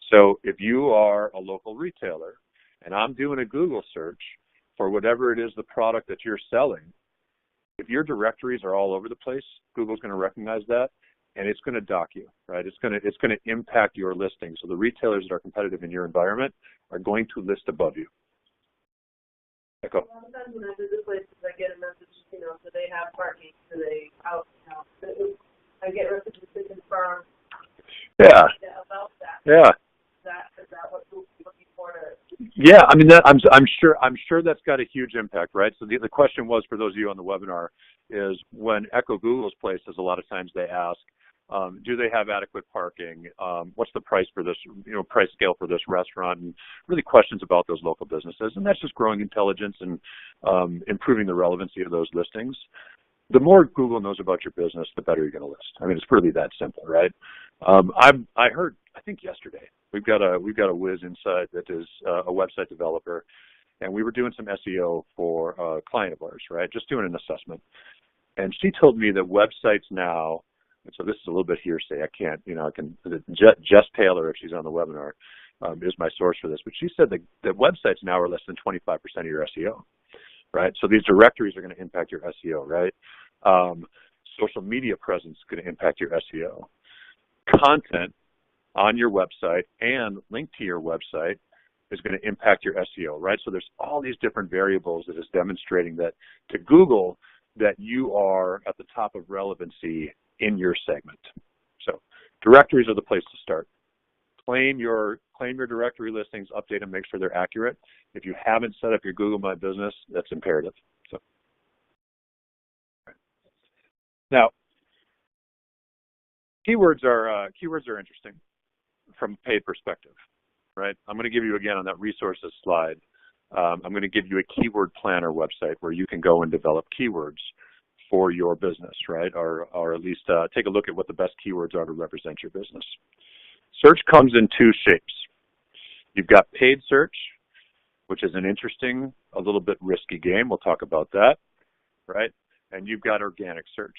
So if you are a local retailer and I'm doing a Google search for whatever it is, the product that you're selling, if your directories are all over the place, Google's going to recognize that and it's going to dock you, right? It's going to impact your listing. So the retailers that are competitive in your environment are going to list above you. Echo. A lot of times when I visit places, I get a message, do they have parking? Do they out? I get messages to confirm. Yeah. About that. Yeah. Is that what you're looking for? Yeah, I mean, I'm sure that's got a huge impact, right? So the question was, for those of you on the webinar, is when Echo Google's places, a lot of times they ask, do they have adequate parking? What's the price for this, price scale for this restaurant? And really questions about those local businesses. And that's just growing intelligence and improving the relevancy of those listings. The more Google knows about your business, the better you're going to list. I mean, it's really that simple, right? I heard, I think yesterday, we've got a whiz inside that is a website developer, and we were doing some SEO for a client of ours, right? Just doing an assessment. And she told me that websites now, and so this is a little bit hearsay. Jess Taylor, if she's on the webinar, is my source for this. But she said that websites now are less than 25% of your SEO, right? So these directories are going to impact your SEO, right? Social media presence is going to impact your SEO. Content on your website and link to your website is going to impact your SEO, right? So there's all these different variables that is demonstrating that to Google that you are at the top of relevancy in your segment. So directories are the place to start. Claim your directory listings, update them, make sure they're accurate. If you haven't set up your Google My Business, that's imperative. So now, keywords are interesting from a paid perspective, right? I'm going to give you again on that resources slide I'm going to give you a keyword planner website where you can go and develop keywords for your business, right? Or at least take a look at what the best keywords are to represent your business. Search comes in two shapes. You've got paid search, which is an interesting, a little bit risky game. We'll talk about that, right? And you've got organic search.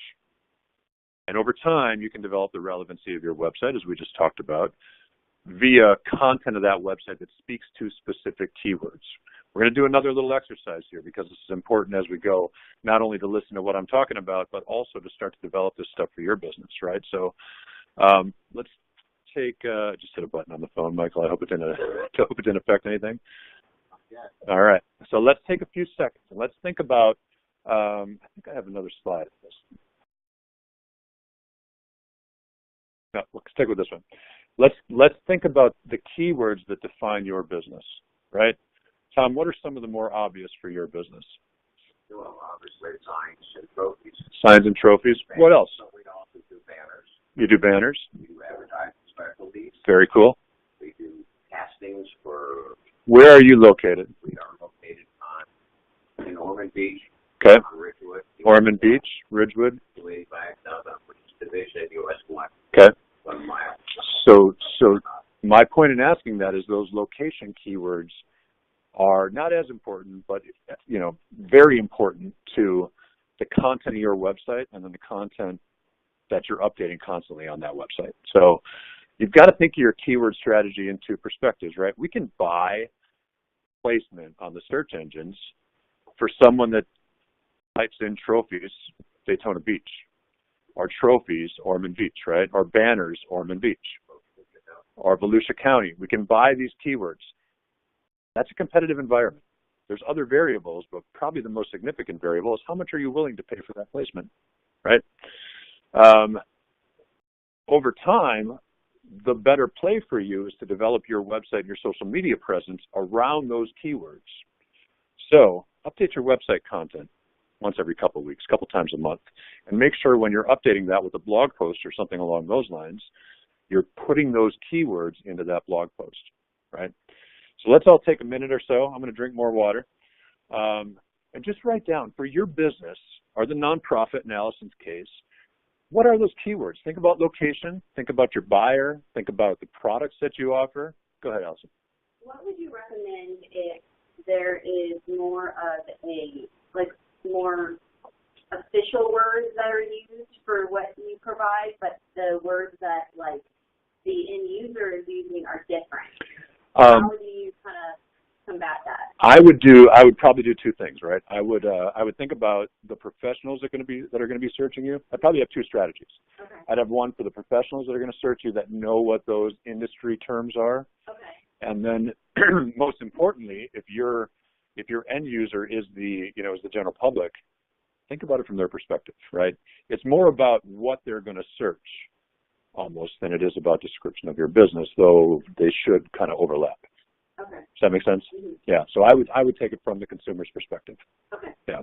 And over time, you can develop the relevancy of your website, as we just talked about, via content of that website that speaks to specific keywords. We're going to do another little exercise here because this is important as we go, not only to listen to what I'm talking about, but also to start to develop this stuff for your business, right? So let's take, just hit a button on the phone, Michael. I hope it didn't affect anything. All right. So let's take a few seconds and let's think about, I think I have another slide of this. No, let's stick with this one. Let's think about the keywords that define your business, right? Tom, what are some of the more obvious for your business? Well, obviously signs and trophies. Signs and trophies. Banners. What else? So we also do banners. You do banners? We do advertising specialties. Very cool. We do castings for. Where are you located? We are located in Ormond Beach. Okay. On Ridgewood. Ormond Beach, Ridgewood. 285 South Upwards Division, US 1. Okay. 1 mile. So my point in asking that is those location keywords are not as important, but very important to the content of your website and then the content that you're updating constantly on that website. So you've got to think of your keyword strategy in two perspectives, right? We can buy placement on the search engines for someone that types in trophies, Daytona Beach, or trophies, Ormond Beach, right? Or banners, Ormond Beach, or Volusia County. We can buy these keywords. That's a competitive environment. There's other variables, but probably the most significant variable is how much are you willing to pay for that placement, right? Over time, the better play for you is to develop your website and your social media presence around those keywords. So update your website content once every couple of weeks, a couple times a month, and make sure when you're updating that with a blog post or something along those lines, you're putting those keywords into that blog post, right? So let's all take a minute or so. I'm going to drink more water. And just write down, for your business, or the nonprofit in Allison's case, what are those keywords? Think about location. Think about your buyer. Think about the products that you offer. Go ahead, Allison. What would you recommend if there is more of more official words that are used for what you provide, but the words that the end user is using are different? How do you kind of combat that? I would probably do two things, right? I would think about the professionals that are going to be searching you. I'd probably have two strategies. Okay. I'd have one for the professionals that are going to search you that know what those industry terms are. Okay. And then most importantly, if your end user is the general public, think about it from their perspective, right? It's more about what they're going to search almost than it is about description of your business, though they should kind of overlap. Okay. Does that make sense? Mm-hmm. Yeah. So I would take it from the consumer's perspective. Okay. Yeah.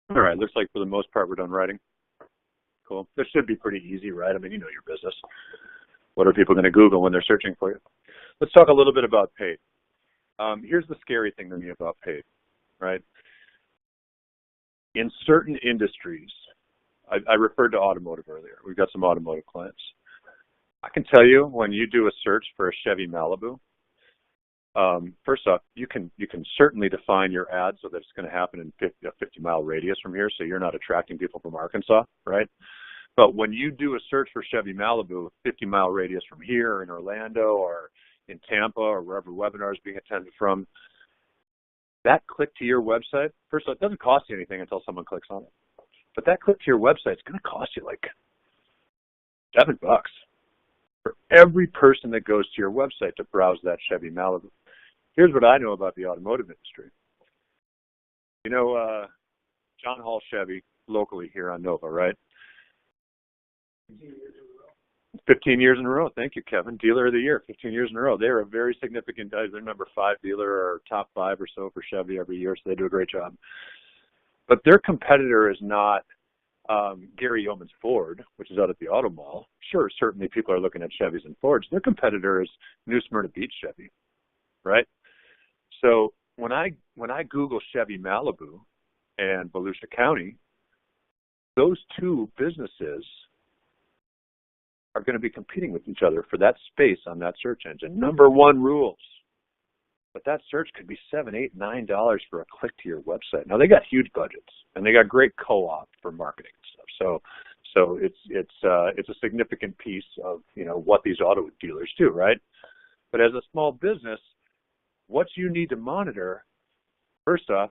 All right. Looks like for the most part we're done writing. Cool. This should be pretty easy, right? I mean, you know your business. What are people going to Google when they're searching for you? Let's talk a little bit about paid. Here's the scary thing to me about paid, right? In certain industries, I referred to automotive earlier. We've got some automotive clients. I can tell you when you do a search for a Chevy Malibu, first off, you can certainly define your ad so that it's going to happen in a 50-mile radius from here, so you're not attracting people from Arkansas, right? But when you do a search for Chevy Malibu, 50-mile radius from here in Orlando or in Tampa or wherever webinar is being attended from, that click to your website, first of all, it doesn't cost you anything until someone clicks on it. But that click to your website is going to cost you like $7 for every person that goes to your website to browse that Chevy Malibu. Here's what I know about the automotive industry. You know, John Hall Chevy, locally here on Nova, right? 15 years in a row. Thank you, Kevin. Dealer of the year, 15 years in a row. They're a very significant, they're number 5 dealer or top 5 or so for Chevy every year, so they do a great job. But their competitor is not Gary Yeoman's Ford, which is out at the Auto Mall. Sure, certainly people are looking at Chevys and Fords. Their competitor is New Smyrna Beach Chevy, right? So when I Google Chevy Malibu and Volusia County, those two businesses are going to be competing with each other for that space on that search engine. Number 1 rules. But that search could be $7, $8, $9 for a click to your website. Now they got huge budgets and they got great co-op for marketing and stuff. So it's a significant piece of, you know, what these auto dealers do, right? But as a small business, what you need to monitor, first off,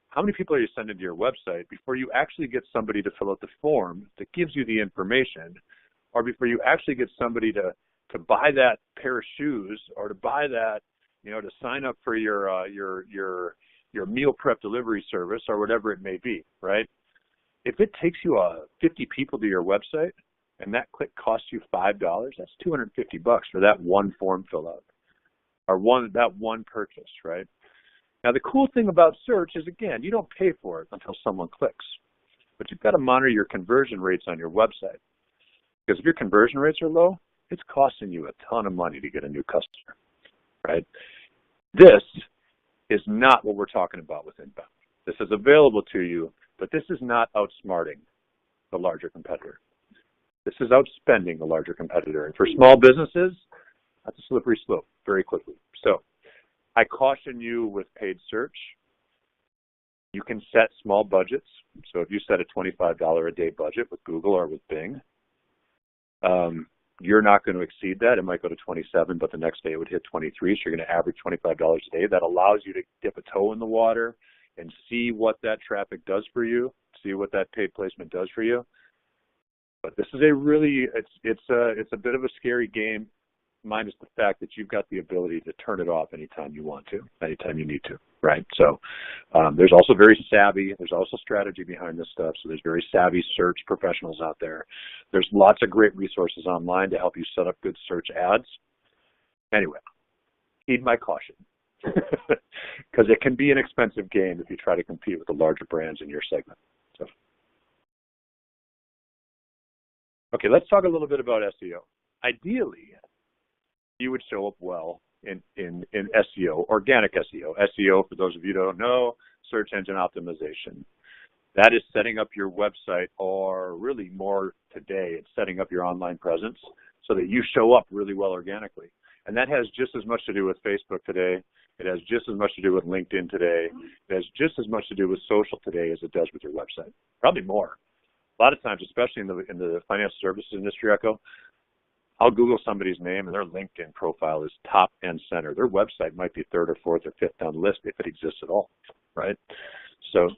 how many people are you sending to your website before you actually get somebody to fill out the form that gives you the information, or before you actually get somebody to buy that pair of shoes or to buy that, you know, to sign up for your meal prep delivery service or whatever it may be, right? If it takes you 50 people to your website and that click costs you $5, that's $250 for that one form fill out or that one purchase, right? Now the cool thing about search is, again, you don't pay for it until someone clicks, but you've got to monitor your conversion rates on your website, because if your conversion rates are low, it's costing you a ton of money to get a new customer, right? This is not what we're talking about with inbound. This is available to you, but this is not outsmarting the larger competitor. This is outspending the larger competitor. And for small businesses, that's a slippery slope very quickly. So I caution you with paid search. You can set small budgets. So if you set a $25 a day budget with Google or with Bing, you're not going to exceed that. It might go to 27, but the next day it would hit 23. So you're going to average $25 a day. That allows you to dip a toe in the water and see what that traffic does for you, see what that paid placement does for you. But this is a really, it's a bit of a scary game, minus the fact that you've got the ability to turn it off anytime you want to, anytime you need to, right? So there's also there's also strategy behind this stuff. So there's very savvy search professionals out there. There's lots of great resources online to help you set up good search ads. Anyway, heed my caution, because it can be an expensive game if you try to compete with the larger brands in your segment. So. Okay, let's talk a little bit about SEO. Ideally, you would show up well in SEO, organic SEO. SEO, for those of you who don't know, search engine optimization. That is setting up your website, or really more today, it's setting up your online presence so that you show up really well organically. And that has just as much to do with Facebook today. It has just as much to do with LinkedIn today. It has just as much to do with social today as it does with your website. Probably more. A lot of times, especially in the financial services industry, Echo, I'll Google somebody's name and their LinkedIn profile is top and center. Their website might be 3rd or 4th or 5th on the list if it exists at all, right? So,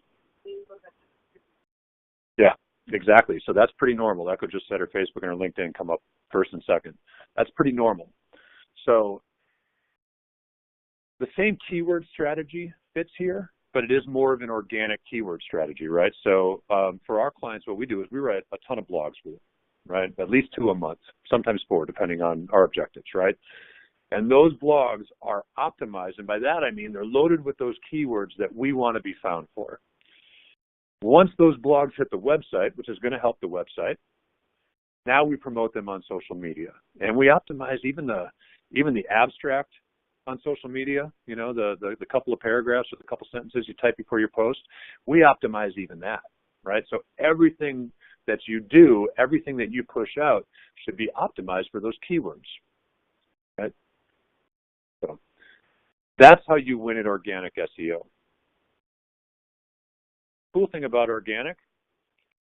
yeah, exactly. So that's pretty normal. Echo just said her Facebook and her LinkedIn come up 1st and 2nd. That's pretty normal. So the same keyword strategy fits here, but it is more of an organic keyword strategy, right? So for our clients, what we do is we write a ton of blogs for them, right? At least 2 a month, sometimes 4, depending on our objectives, right? And those blogs are optimized, and by that I mean they're loaded with those keywords that we want to be found for. Once those blogs hit the website, which is going to help the website, now we promote them on social media. And we optimize even the abstract on social media, you know, the couple of paragraphs or the couple sentences you type before your post. We optimize even that, right? So everything that you do, everything that you push out should be optimized for those keywords, right? So that's how you win at organic SEO. Cool thing about organic,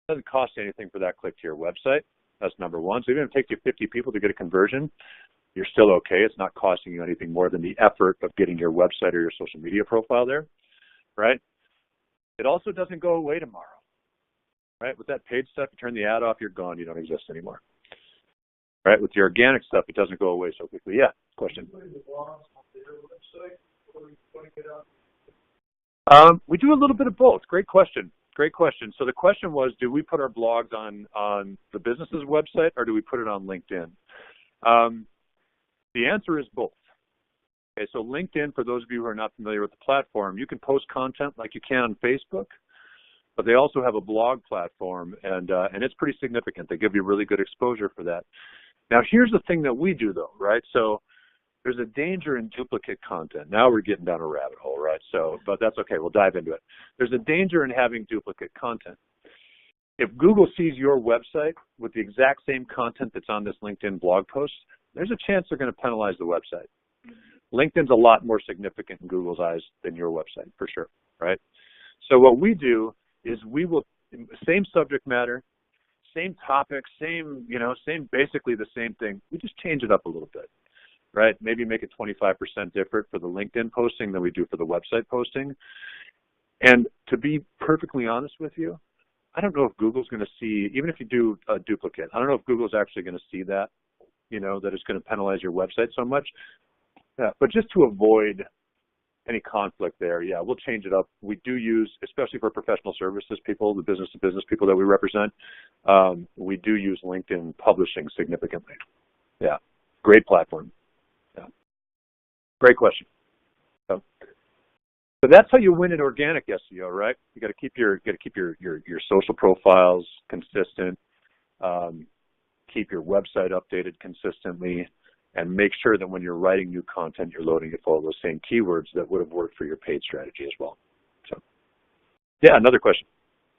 It doesn't cost you anything for that click to your website. That's number one. So even if it takes you 50 people to get a conversion, you're still okay. It's not costing you anything more than the effort of getting your website or your social media profile there, right? It also doesn't go away tomorrow, right? With that paid stuff, you turn the ad off, you're gone. You don't exist anymore, right? With your organic stuff, it doesn't go away so quickly. Yeah, question. We do a little bit of both. Great question. Great question. So the question was, do we put our blogs on the business's website or do we put it on LinkedIn? The answer is both. Okay, so LinkedIn, for those of you who are not familiar with the platform, you can post content like you can on Facebook, but they also have a blog platform, and it's pretty significant. They give you really good exposure for that. Now, here's the thing that we do, though, right? So there's a danger in duplicate content. Now we're getting down a rabbit hole, right? So, but that's okay. We'll dive into it. There's a danger in having duplicate content. If Google sees your website with the exact same content that's on this LinkedIn blog post, there's a chance they're going to penalize the website. LinkedIn's a lot more significant in Google's eyes than your website, for sure, right? So what we do is we will, same subject matter, same topic, same, basically the same thing. We just change it up a little bit, right? Maybe make it 25% different for the LinkedIn posting than we do for the website posting. And to be perfectly honest with you, I don't know if Google's going to see, even if you do a duplicate, I don't know if Google's actually going to see that, that it's going to penalize your website so much. Yeah, but just to avoid any conflict there, yeah, we'll change it up. We do use, especially for professional services people, the business-to-business people that we represent, we do use LinkedIn publishing significantly. Yeah, great platform. Yeah, great question. So that's how you win in organic SEO, right? You got to keep your social profiles consistent, keep your website updated consistently, and make sure that when you're writing new content, you're loading it full of those same keywords that would have worked for your paid strategy as well. So, yeah, another question.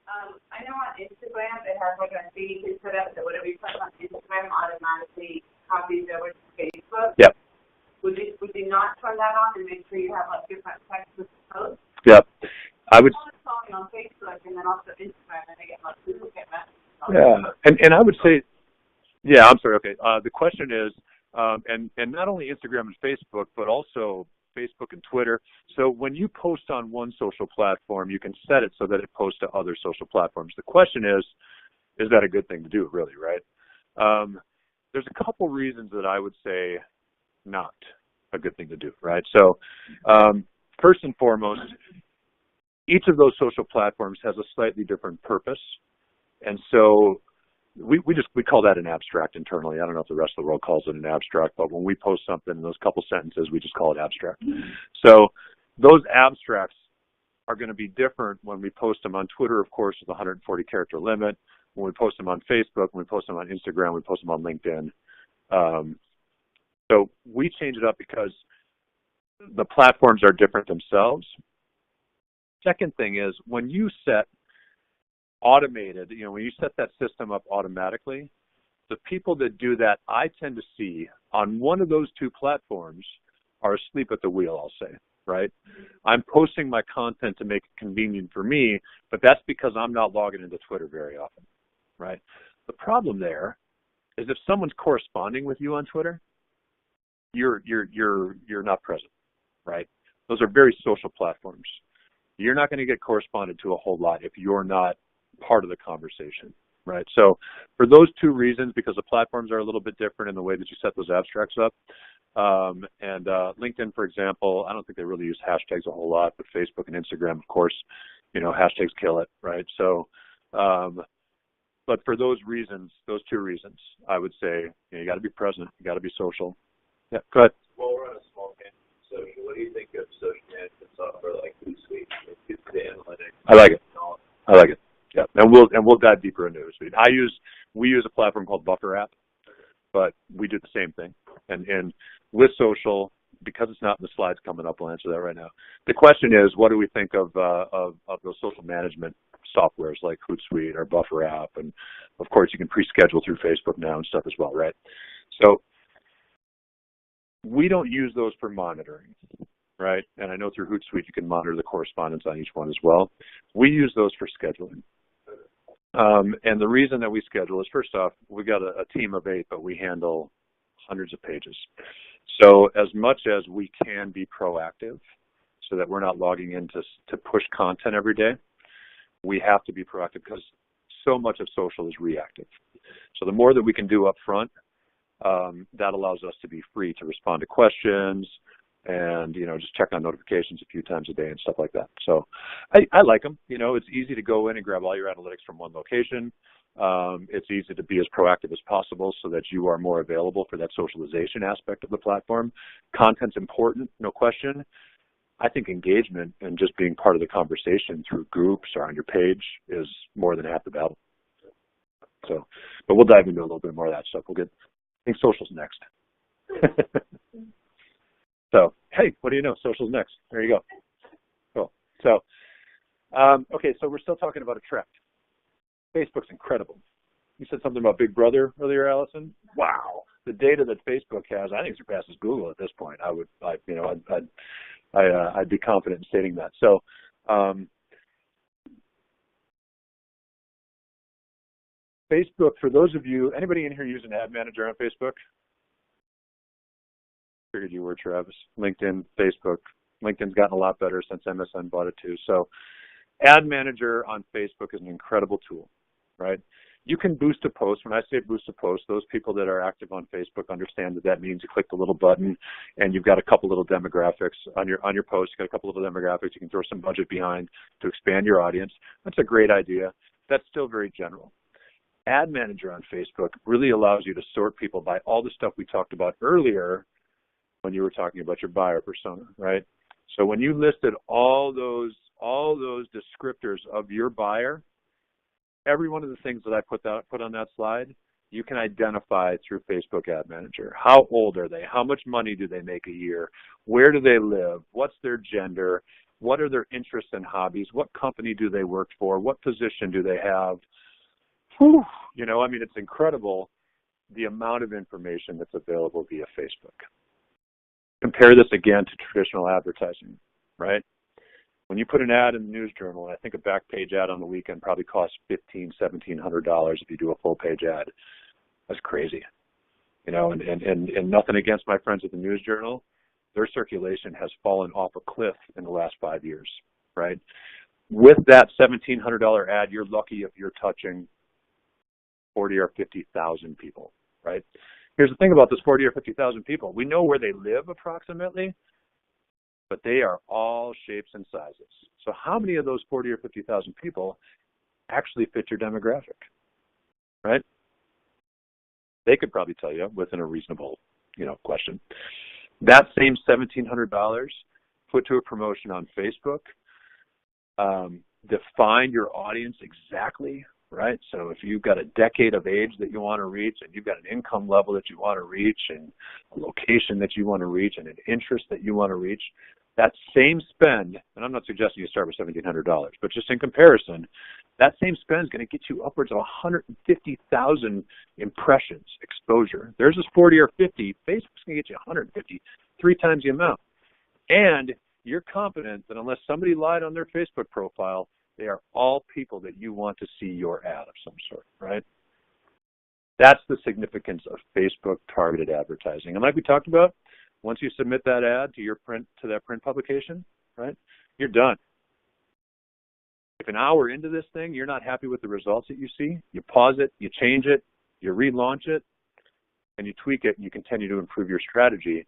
I know on Instagram it has like a feed you put up that whatever you put on Instagram automatically copies over to Facebook. Yep. Would you not turn that on and make sure you have like different text with the posts? Yep. I would. Someone's calling on Facebook and then also Instagram, and they get like duplicate messages. Yeah, and I would say, yeah, I'm sorry. Okay. The question is. And not only Instagram and Facebook, but also Facebook and Twitter. So when you post on one social platform, you can set it so that it posts to other social platforms. The question is that a good thing to do, really, right? There's a couple reasons that I would say not a good thing to do, right? So first and foremost, each of those social platforms has a slightly different purpose. And so we call that an abstract internally. I don't know if the rest of the world calls it an abstract, but when we post something in those couple sentences, we just call it abstract. So those abstracts are going to be different when we post them on Twitter, of course, with a 140 character limit. When we post them on Facebook, when we post them on Instagram, we post them on LinkedIn. So we change it up because the platforms are different themselves. Second thing is when you set automated, when you set that system up automatically, the people that do that, I tend to see on one of those two platforms are asleep at the wheel, I'll say, right? I'm posting my content to make it convenient for me, but that's because I'm not logging into Twitter very often, right? The problem there is if someone's corresponding with you on Twitter, you're not present, right? Those are very social platforms. You're not going to get corresponded to a whole lot if you're not part of the conversation, right? So for those two reasons, because the platforms are a little bit different in the way that you set those abstracts up, and LinkedIn, for example, I don't think they really use hashtags a whole lot, but Facebook and Instagram, of course, hashtags kill it, right? So, but for those reasons, those two reasons, I would say you got to be present, you got to be social. Yeah, go ahead. Well, we're on a small campus social. What do you think of social management software like Hootsuite? It's the analytics. I like it. Yeah, and we'll dive deeper into it. We use a platform called Buffer App, but we do the same thing. And with social, because it's not in the slides coming up, I'll answer that right now. The question is, what do we think of those social management softwares like Hootsuite or Buffer App? And of course, you can pre-schedule through Facebook now and stuff as well, right? So we don't use those for monitoring, right? And I know through Hootsuite you can monitor the correspondence on each one as well. We use those for scheduling. And the reason that we schedule is, first off, we got a team of 8, but we handle hundreds of pages. So as much as we can be proactive so that we're not logging in to push content every day, we have to be proactive because so much of social is reactive. So the more that we can do up front, that allows us to be free to respond to questions and, just check on notifications a few times a day and stuff like that. So I like them. It's easy to go in and grab all your analytics from one location. It's easy to be as proactive as possible so that you are more available for that socialization aspect of the platform. Content's important, no question. I think engagement and just being part of the conversation through groups or on your page is more than half the battle. So, but we'll dive into a little bit more of that stuff. I think social's next. So, hey, what do you know? Social's next. There you go. Cool. So, okay, so we're still talking about a trend. Facebook's incredible. You said something about Big Brother earlier, Allison. Wow, the data that Facebook has, I think, surpasses Google at this point. I'd be confident in stating that. So, Facebook, for those of you, anybody in here use an ad manager on Facebook? Figured you were, Travis. LinkedIn, Facebook. LinkedIn's gotten a lot better since MSN bought it too. So ad manager on Facebook is an incredible tool, right? You can boost a post. When I say boost a post, those people that are active on Facebook understand that means you click the little button and you've got a couple little demographics on your post. You've got a couple little demographics. You can throw some budget behind to expand your audience. That's a great idea. That's still very general. Ad manager on Facebook really allows you to sort people by all the stuff we talked about earlier when you were talking about your buyer persona, right? So when you listed all those descriptors of your buyer, every one of the things that I put on that slide, you can identify through Facebook Ad Manager. How old are they? How much money do they make a year? Where do they live? What's their gender? What are their interests and hobbies? What company do they work for? What position do they have? Whew, it's incredible the amount of information that's available via Facebook. Compare this again to traditional advertising, right? When you put an ad in the news journal, I think a back page ad on the weekend probably costs $1,500, $1,700 if you do a full page ad. That's crazy. And nothing against my friends at the news journal. Their circulation has fallen off a cliff in the last 5 years, right? With that $1,700 ad, you're lucky if you're touching 40 or 50,000 people, right? Here's the thing about this 40 or 50,000 people. We know where they live approximately, but they are all shapes and sizes. So how many of those 40 or 50,000 people actually fit your demographic, right? They could probably tell you within a reasonable, question. That same $1,700 put to a promotion on Facebook, define your audience exactly, right? So if you've got a decade of age that you want to reach and you've got an income level that you want to reach and a location that you want to reach and an interest that you want to reach, that same spend, and I'm not suggesting you start with $1,700, but just in comparison, that same spend is going to get you upwards of 150,000 impressions, exposure. There's this 40 or 50. Facebook's going to get you 150, 3 times the amount. And you're confident that unless somebody lied on their Facebook profile, they are all people that you want to see your ad of some sort, right? That's the significance of Facebook targeted advertising. And like we talked about, once you submit that ad to that print publication, right, you're done. If an hour into this thing, you're not happy with the results that you see, you pause it, you change it, you relaunch it, and you tweak it, and you continue to improve your strategy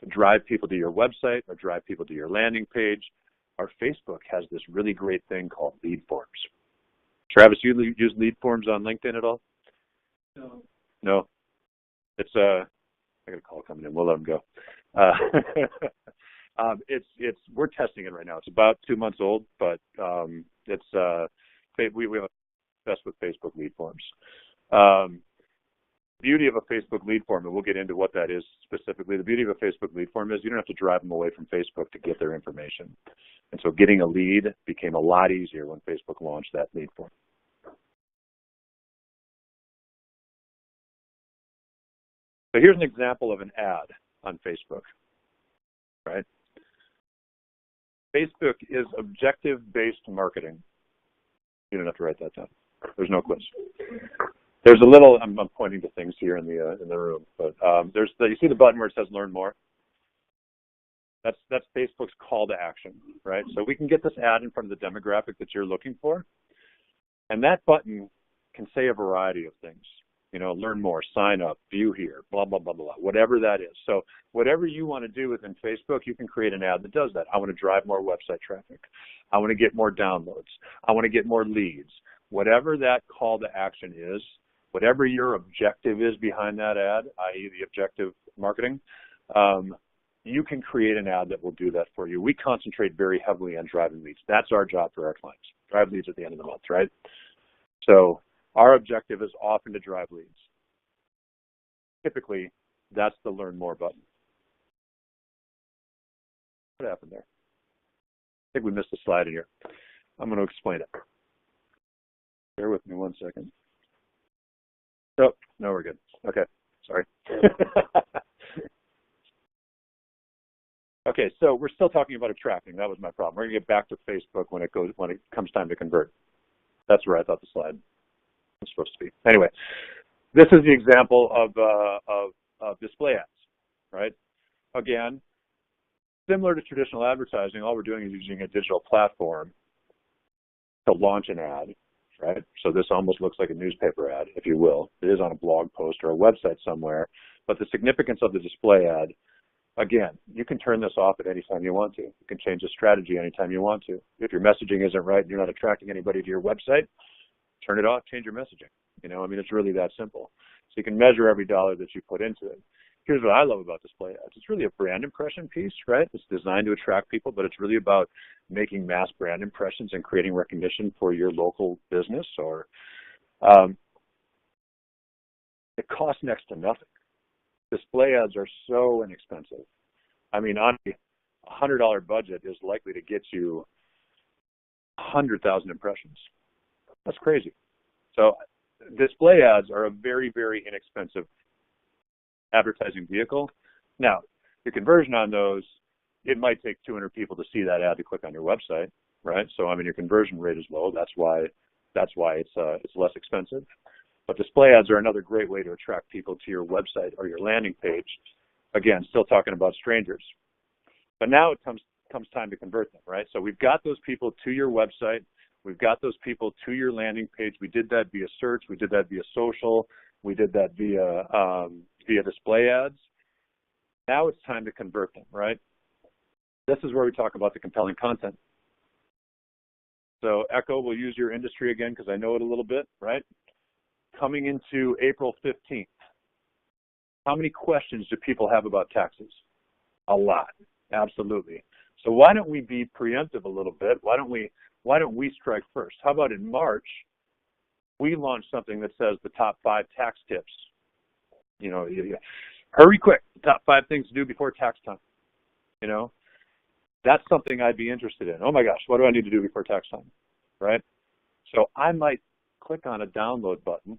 to drive people to your website or drive people to your landing page. Our Facebook has this really great thing called lead forms. Travis, you use lead forms on LinkedIn at all? No. It's I got a call coming in. We'll let them go. We're testing it right now. It's about 2 months old, but we have obsessed with Facebook lead forms. Beauty of a Facebook lead form, and we'll get into what that is specifically. The beauty of a Facebook lead form is you don't have to drive them away from Facebook to get their information. And so getting a lead became a lot easier when Facebook launched that lead form. So here's an example of an ad on Facebook, right? Facebook is objective-based marketing. You don't have to write that down. There's no quiz. There's a little. I'm pointing to things here in the room, but you see the button where it says Learn More. That's Facebook's call to action, right? So we can get this ad in front of the demographic that you're looking for, and that button can say a variety of things. Learn more, sign up, view here, blah, blah, blah, blah, whatever that is. So whatever you want to do within Facebook, you can create an ad that does that. I want to drive more website traffic. I want to get more downloads. I want to get more leads. Whatever that call to action is, whatever your objective is behind that ad, i.e. the objective marketing, you can create an ad that will do that for you. We concentrate very heavily on driving leads. That's our job for our clients. Drive leads at the end of the month, right? So our objective is often to drive leads. Typically, that's the Learn More button. What happened there? I think we missed a slide in here. I'm going to explain it. Bear with me one second. Oh, no, we're good. Okay, sorry. Okay, so we're still talking about attracting. That was my problem. We're going to get back to Facebook when it comes time to convert. That's where I thought the slide was supposed to be. Anyway, this is the example of display ads, right? Again, similar to traditional advertising, all we're doing is using a digital platform to launch an ad, right? So this almost looks like a newspaper ad, if you will. It is on a blog post or a website somewhere, but the significance of the display ad, again, you can turn this off at any time you want to. You can change the strategy anytime you want to. If your messaging isn't right and you're not attracting anybody to your website, turn it off, change your messaging. It's really that simple. So you can measure every dollar that you put into it. Here's what I love about display ads. It's really a brand impression piece, right? It's designed to attract people, but it's really about making mass brand impressions and creating recognition for your local business. Or it costs next to nothing. Display ads are so inexpensive. On a $100 budget is likely to get you 100,000 impressions. That's crazy. So display ads are a very, very inexpensive advertising vehicle. Now, the conversion on those, it might take 200 people to see that ad to click on your website, right? So your conversion rate is low. That's why it's less expensive. But display ads are another great way to attract people to your website or your landing page. Again, still talking about strangers. But now it comes time to convert them, right? So we've got those people to your website. We've got those people to your landing page. We did that via search. We did that via social. We did that via display ads. Now it's time to convert them, right? This is where we talk about the compelling content. So Echo, we'll use your industry again because I know it a little bit, right? Coming into April 15th, how many questions do people have about taxes? A lot, absolutely. So why don't we be preemptive a little bit? Why don't we strike first? How about in March, we launch something that says the top 5 tax tips. Hurry quick, the top 5 things to do before tax time. That's something I'd be interested in. Oh my gosh, what do I need to do before tax time, right? So I might click on a download button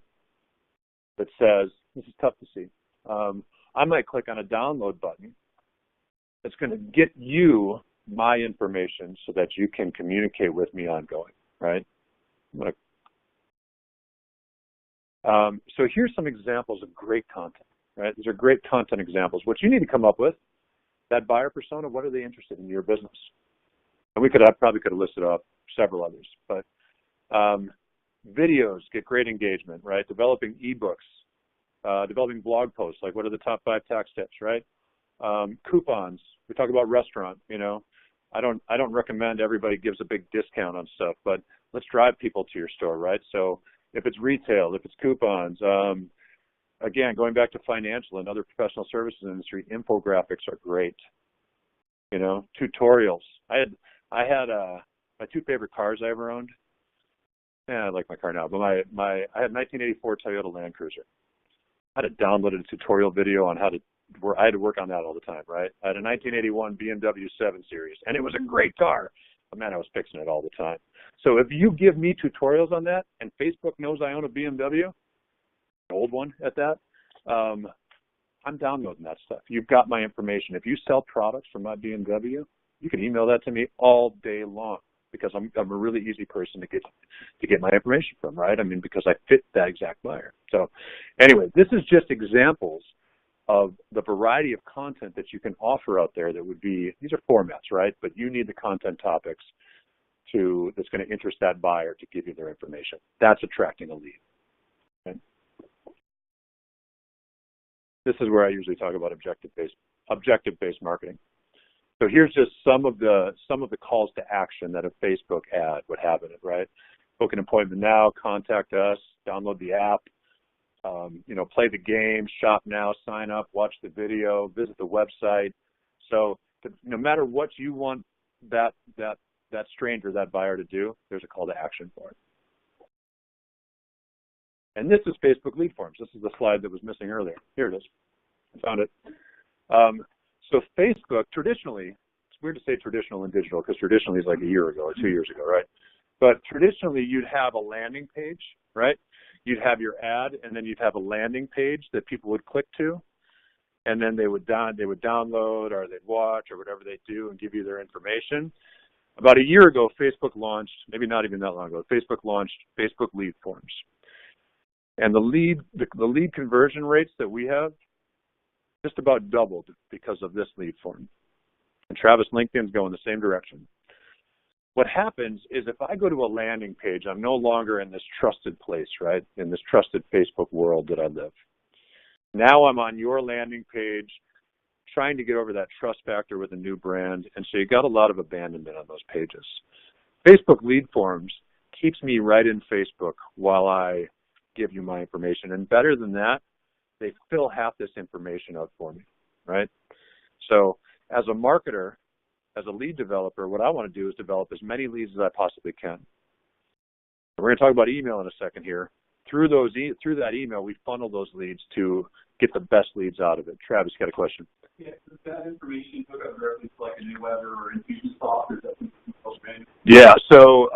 that says, this is tough to see. I might click on a download button that's going to get you my information so that you can communicate with me ongoing, right? So here's some examples of great content, right? These are great content examples. What you need to come up with, that buyer persona, what are they interested in your business? And I probably could have listed off several others, but videos get great engagement, right? Developing ebooks, developing blog posts, like what are the top 5 tax tips, right? Coupons. We talk about restaurant, I don't recommend everybody gives a big discount on stuff, but let's drive people to your store, right? So if it's retail, if it's coupons, again, going back to financial and other professional services industry, infographics are great. Tutorials. I had my 2 favorite cars I ever owned. Yeah, I like my car now, but I had a 1984 Toyota Land Cruiser. I had downloaded a tutorial video on I had to work on that all the time, right? I had a 1981 BMW 7 Series, and it was a great car. But man, I was fixing it all the time. So if you give me tutorials on that, and Facebook knows I own a BMW, an old one at that, I'm downloading that stuff. You've got my information. If you sell products from my BMW, you can email that to me all day long. because I'm a really easy person to get my information from, right? I mean, because I fit that exact buyer. So anyway, this is just examples of the variety of content that you can offer out there that would be, these are formats, right? But you need the content topics that's going to interest that buyer to give you their information. That's attracting a lead. Okay? This is where I usually talk about objective-based marketing. So here's just some of the calls to action that a Facebook ad would have in it, right? Book an appointment now, contact us, download the app, play the game, shop now, sign up, watch the video, visit the website. So no matter what you want that stranger, that buyer to do, there's a call to action for it. And this is Facebook lead forms. This is the slide that was missing earlier. Here it is. I found it. So Facebook, traditionally, it's weird to say traditional and digital because traditionally is like a year ago or 2 years ago, right? But traditionally, you'd have a landing page, right? You'd have your ad, and then you'd have a landing page that people would click to, and then they would download or they'd watch or whatever they do and give you their information. About a year ago, Facebook launched, maybe not even that long ago, Facebook launched Facebook lead forms. And the lead conversion rates that we have just about doubled because of this lead form. And Travis, LinkedIn's going the same direction. What happens is if I go to a landing page, I'm no longer in this trusted place, right? In this trusted Facebook world that I live. Now I'm on your landing page trying to get over that trust factor with a new brand, and so you got a lot of abandonment on those pages. Facebook lead forms keeps me right in Facebook while I give you my information, and better than that, they fill half this information out for me, right? So as a marketer, as a lead developer, what I want to do is develop as many leads as I possibly can. We're going to talk about email in a second here. Through that email, we funnel those leads to get the best leads out of it. Travis, you got a question? Yeah, is that information hook up directly to like a NewsWeather or Infusionsoft, or is that something? Yeah, so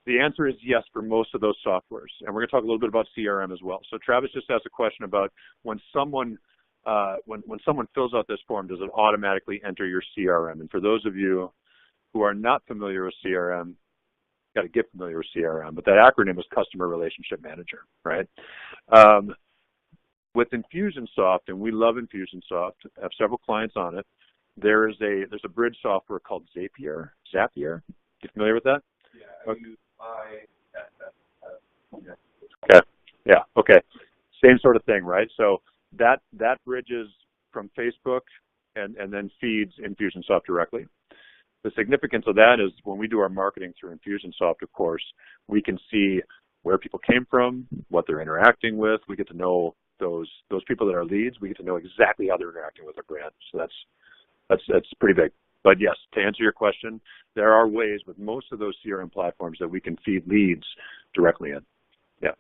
the answer is yes for most of those softwares. And we're going to talk a little bit about CRM as well. So Travis just asked a question about when someone fills out this form, does it automatically enter your CRM? And for those of you who are not familiar with CRM, got to get familiar with CRM, but that acronym is Customer Relationship Manager, right? With Infusionsoft, and we love Infusionsoft, I have several clients on it. There's a bridge software called Zapier. You familiar with that? Yeah, Okay. Yeah. Okay. Same sort of thing, right? So that bridges from Facebook and then feeds Infusionsoft directly. The significance of that is when we do our marketing through Infusionsoft, of course, we can see where people came from, what they're interacting with. We get to know those people that are leads. We get to know exactly how they're interacting with our brand. So that's pretty big. But yes, to answer your question, there are ways with most of those CRM platforms that we can feed leads directly in. Yeah.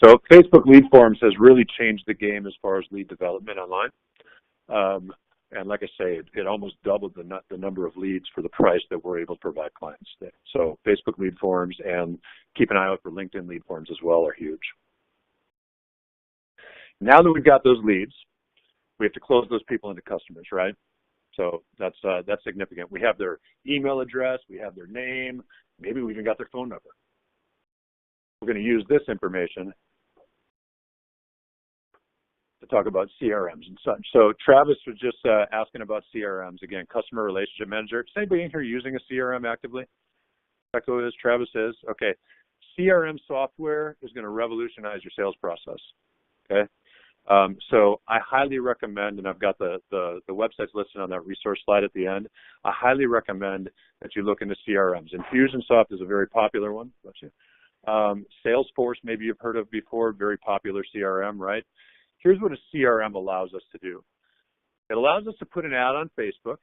So Facebook lead forms has really changed the game as far as lead development online. And like I say, it almost doubled the number of leads for the price that we're able to provide clients today. So Facebook lead forms, and keep an eye out for LinkedIn lead forms as well, are huge. Now that we've got those leads, we have to close those people into customers, right? So that's significant. We have their email address, we have their name, maybe we even got their phone number. We're going to use this information to talk about CRMs and such. So Travis was just asking about CRMs. Again, Customer Relationship Manager. Is anybody in here using a CRM actively? Echo is, Travis is. Okay. CRM software is going to revolutionize your sales process. Okay. So I highly recommend, and I've got the websites listed on that resource slide at the end. I highly recommend that you look into CRMs. Infusionsoft is a very popular one. Salesforce, maybe you've heard of before, very popular CRM, right? Here's what a CRM allows us to do. It allows us to put an ad on Facebook.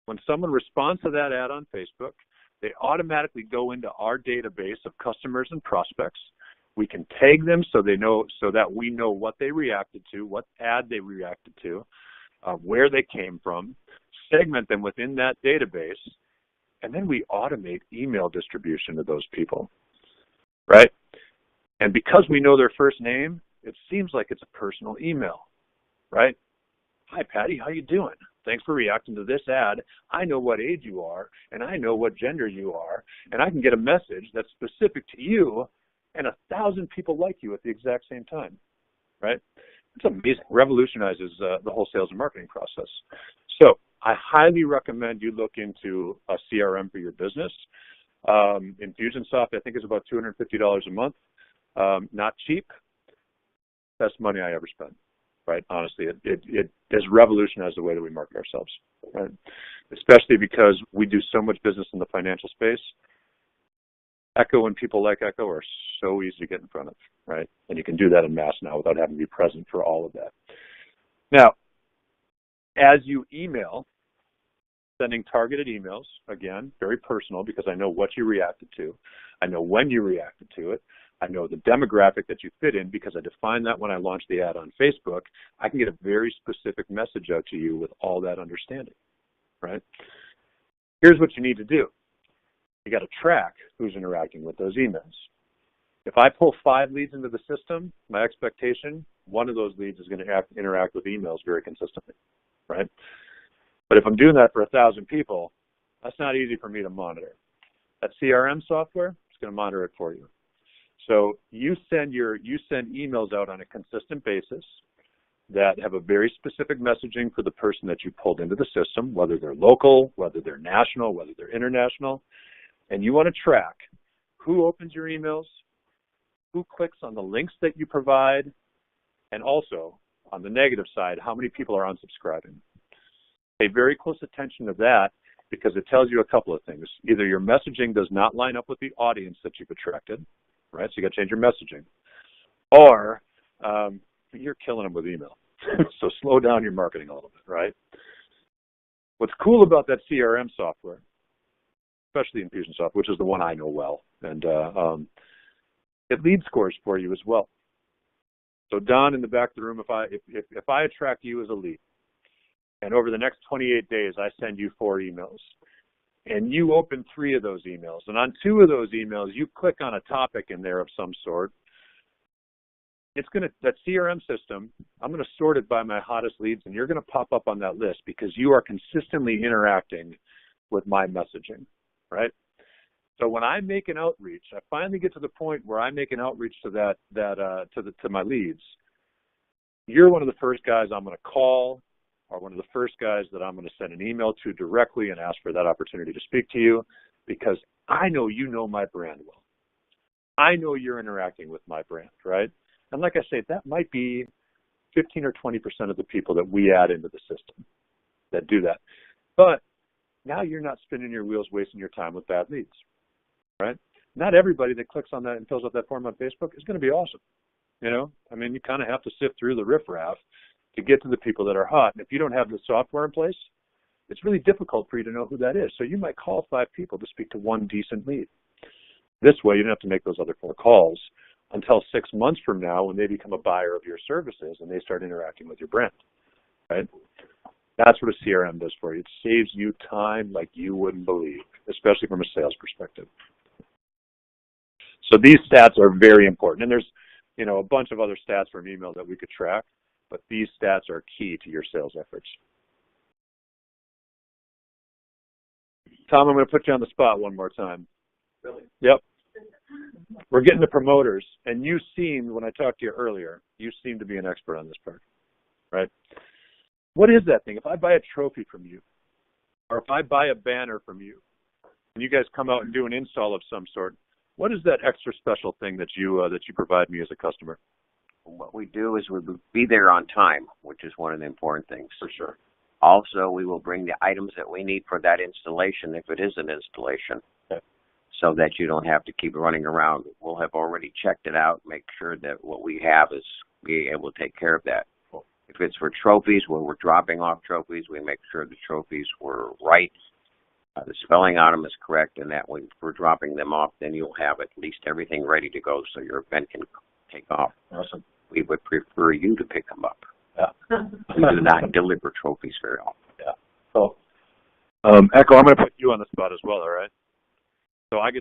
When someone responds to that ad on Facebook, they automatically go into our database of customers and prospects. We can tag them so that we know what they reacted to, what ad they reacted to, where they came from, segment them within that database, and then we automate email distribution to those people, right? And because we know their first name, it seems like it's a personal email, right? Hi, Patty, how you doing? Thanks for reacting to this ad. I know what age you are, and I know what gender you are, and I can get a message that's specific to you, and 1,000 people like you at the exact same time, right? It's amazing. Revolutionizes the whole sales and marketing process. So I highly recommend you look into a CRM for your business. Infusionsoft, I think, is about $250 a month. Not cheap. Best money I ever spent. Right, honestly, it has revolutionized the way that we market ourselves, right? Especially because we do so much business in the financial space. Echo and people like Echo are so easy to get in front of, right? And you can do that in mass now without having to be present for all of that. Now, as you email, sending targeted emails, again, very personal because I know what you reacted to. I know when you reacted to it. I know the demographic that you fit in because I defined that when I launched the ad on Facebook. I can get a very specific message out to you with all that understanding, right? Here's what you need to do. You got to track who's interacting with those emails. If I pull 5 leads into the system, my expectation, one of those leads is going to interact with emails very consistently, right? But if I'm doing that for 1,000 people, that's not easy for me to monitor. That CRM software is going to monitor it for you. So you send emails out on a consistent basis that have a very specific messaging for the person that you pulled into the system, whether they're local, whether they're national, whether they're international. And you want to track who opens your emails, who clicks on the links that you provide, and also, on the negative side, how many people are unsubscribing. Pay very close attention to that because it tells you a couple of things. Either your messaging does not line up with the audience that you've attracted, right? So you got to change your messaging. Or you're killing them with email. So slow down your marketing a little bit, right? What's cool about that CRM software, especially Infusionsoft, which is the one I know well, and it lead scores for you as well. So Don, in the back of the room, if I attract you as a lead, and over the next 28 days I send you 4 emails, and you open 3 of those emails, and on 2 of those emails you click on a topic in there of some sort, that CRM system, I'm going to sort it by my hottest leads, and you're going to pop up on that list because you are consistently interacting with my messaging, right? So when I make an outreach, I finally get to the point where I make an outreach to to my leads. You're one of the first guys I'm going to call, or one of the first guys that I'm going to send an email to directly and ask for that opportunity to speak to you because I know you know my brand well. I know you're interacting with my brand, right? And like I say, that might be 15 or 20% of the people that we add into the system that do that. But now you're not spinning your wheels, wasting your time with bad leads, right? Not everybody that clicks on that and fills out that form on Facebook is going to be awesome. You know, I mean, you kind of have to sift through the riffraff to get to the people that are hot. And if you don't have the software in place, it's really difficult for you to know who that is. So you might call 5 people to speak to one decent lead. This way, you don't have to make those other 4 calls until 6 months from now when they become a buyer of your services and they start interacting with your brand, right? That's what a CRM does for you. It saves you time like you wouldn't believe, especially from a sales perspective. So these stats are very important. And there's, you know, a bunch of other stats from email that we could track, but these stats are key to your sales efforts. Tom, I'm going to put you on the spot one more time. Really? Yep. We're getting the promoters, and you seemed, when I talked to you earlier, you seem to be an expert on this part, right? What is that thing? If I buy a trophy from you, or if I buy a banner from you, and you guys come out and do an install of some sort, what is that extra special thing that you provide me as a customer? What we do is we'll be there on time, which is one of the important things. For sure. Also, we will bring the items that we need for that installation, if it is an installation, okay, so that you don't have to keep running around. We'll have already checked it out, make sure that what we have is being able to take care of that. Cool. If it's for trophies, where we're dropping off trophies, we make sure the trophies were right, the spelling on them is correct, and that when we're dropping them off, then you'll have at least everything ready to go so your event can take off. Awesome. We would prefer you to pick them up. Yeah. We do not deliver trophies very often. Yeah. So, Echo, I'm going to put you on the spot as well. All right. So I'm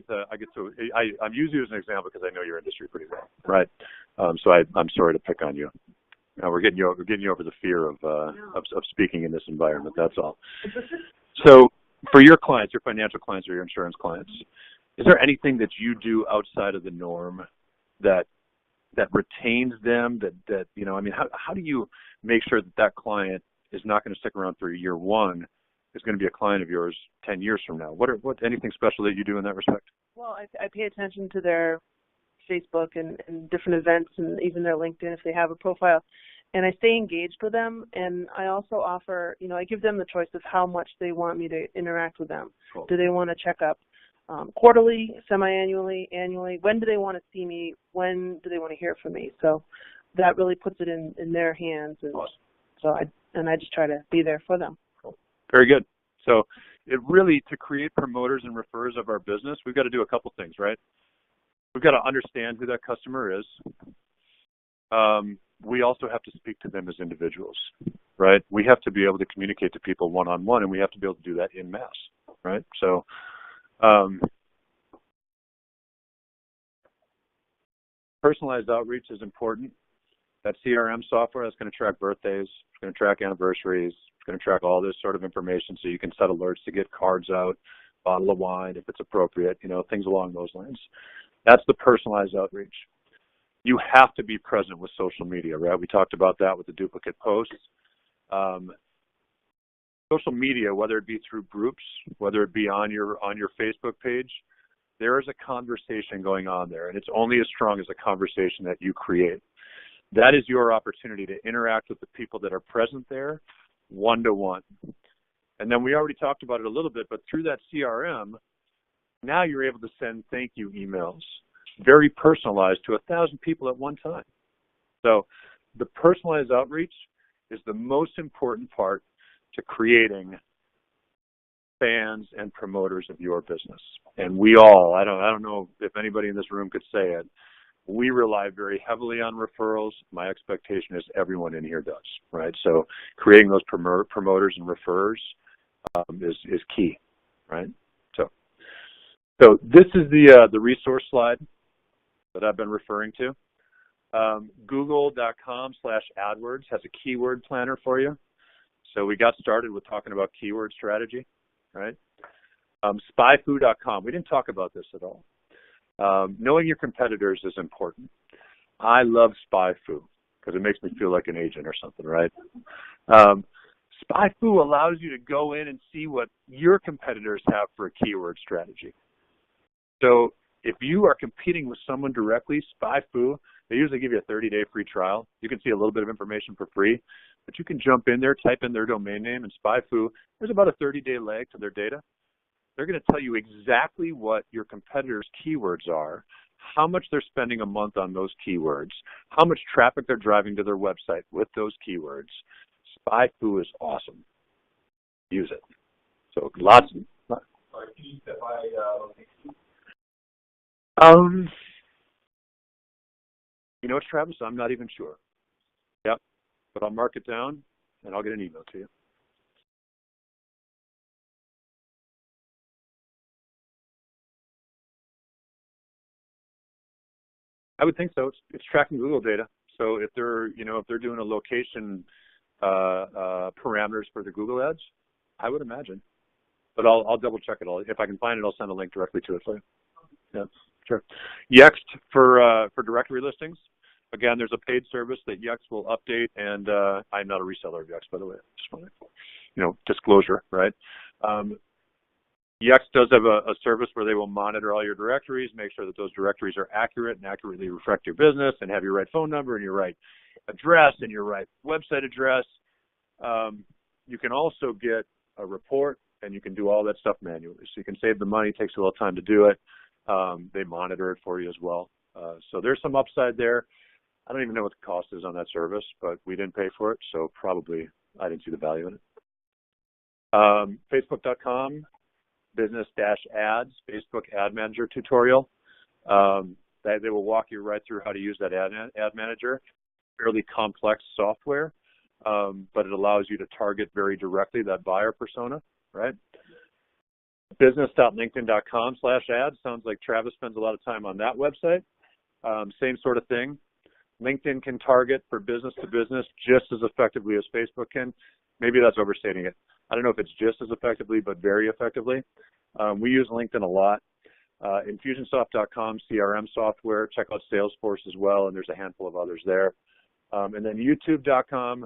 using you as an example because I know your industry pretty well, right? So I'm sorry to pick on you. No, we're getting you over the fear of speaking in this environment. That's all. So, for your clients, your financial clients or your insurance clients, is there anything that you do outside of the norm that retains them? That you know, I mean, how do you make sure that client is not going to stick around for year one? Is going to be a client of yours 10 years from now. What anything special that you do in that respect? Well, I pay attention to their Facebook and different events and even their LinkedIn if they have a profile. And I stay engaged with them. And I also offer, you know, I give them the choice of how much they want me to interact with them. Cool. Do they want to check up quarterly, semi-annually, annually? When do they want to see me? When do they want to hear from me? So that really puts it in their hands. And awesome. So I just try to be there for them. Cool. Very good. So it really, to create promoters and referrers of our business, we've got to do a couple things, right? We've got to understand who that customer is. We also have to speak to them as individuals, right? We have to be able to communicate to people one-on-one, and we have to be able to do that in mass, right? So personalized outreach is important. That CRM software that's going to track birthdays, it's going to track anniversaries, it's going to track all this sort of information so you can set alerts to get cards out, bottle of wine if it's appropriate, you know, things along those lines. That's the personalized outreach. You have to be present with social media, right? We talked about that with the duplicate posts. Social media, whether it be through groups, whether it be on your Facebook page, there is a conversation going on there, and it's only as strong as the conversation that you create. That is your opportunity to interact with the people that are present there one-to-one. And then we already talked about it a little bit, but through that CRM, now you're able to send thank you emails, very personalized to 1,000 people at one time. So the personalized outreach is the most important part to creating fans and promoters of your business. And we all, I don't know if anybody in this room could say it, we rely very heavily on referrals. My expectation is everyone in here does, right? So creating those promoters and referrers is key, right? So this is the resource slide that I've been referring to. Google.com/AdWords has a keyword planner for you. So we got started with talking about keyword strategy, right? Spyfoo.com, we didn't talk about this at all. Knowing your competitors is important. I love Spyfoo because it makes me feel like an agent or something, right? Spyfoo allows you to go in and see what your competitors have for a keyword strategy. So if you are competing with someone directly, Spyfoo, they usually give you a 30-day free trial. You can see a little bit of information for free, but you can jump in there, type in their domain name, and Spyfoo, there's about a 30-day lag to their data. They're going to tell you exactly what your competitors' keywords are, how much they're spending a month on those keywords, how much traffic they're driving to their website with those keywords. Spyfoo is awesome. Use it. So lots of... You know what, Travis? I'm not even sure. Yep. But I'll mark it down, and I'll get an email to you. I would think so. It's tracking Google data. So if they're doing a location parameters for the Google ads, I would imagine. But I'll double check it all. If I can find it, I'll send a link directly to it for you. Yeah, sure. Yext for directory listings. Again, there's a paid service that Yext will update, and I'm not a reseller of Yext, by the way. Just want to, disclosure, right? Yext does have a service where they will monitor all your directories, make sure that those directories are accurate and accurately reflect your business and have your right phone number and your right address and your right website address. You can also get a report, and you can do all that stuff manually. So you can save the money. It takes a little time to do it. They monitor it for you as well. So there's some upside there. I don't even know what the cost is on that service, but we didn't pay for it, so probably I didn't see the value in it. Facebook.com, business-ads, Facebook Ad Manager tutorial. They will walk you right through how to use that ad manager. Fairly complex software, but it allows you to target very directly that buyer persona, right? Business.linkedin.com/ads. Sounds like Travis spends a lot of time on that website. Same sort of thing. LinkedIn can target for business to business just as effectively as Facebook can. Maybe that's overstating it. I don't know if it's just as effectively, but very effectively. We use LinkedIn a lot. Infusionsoft.com, CRM software. Check out Salesforce as well, and there's a handful of others there. And then YouTube.com.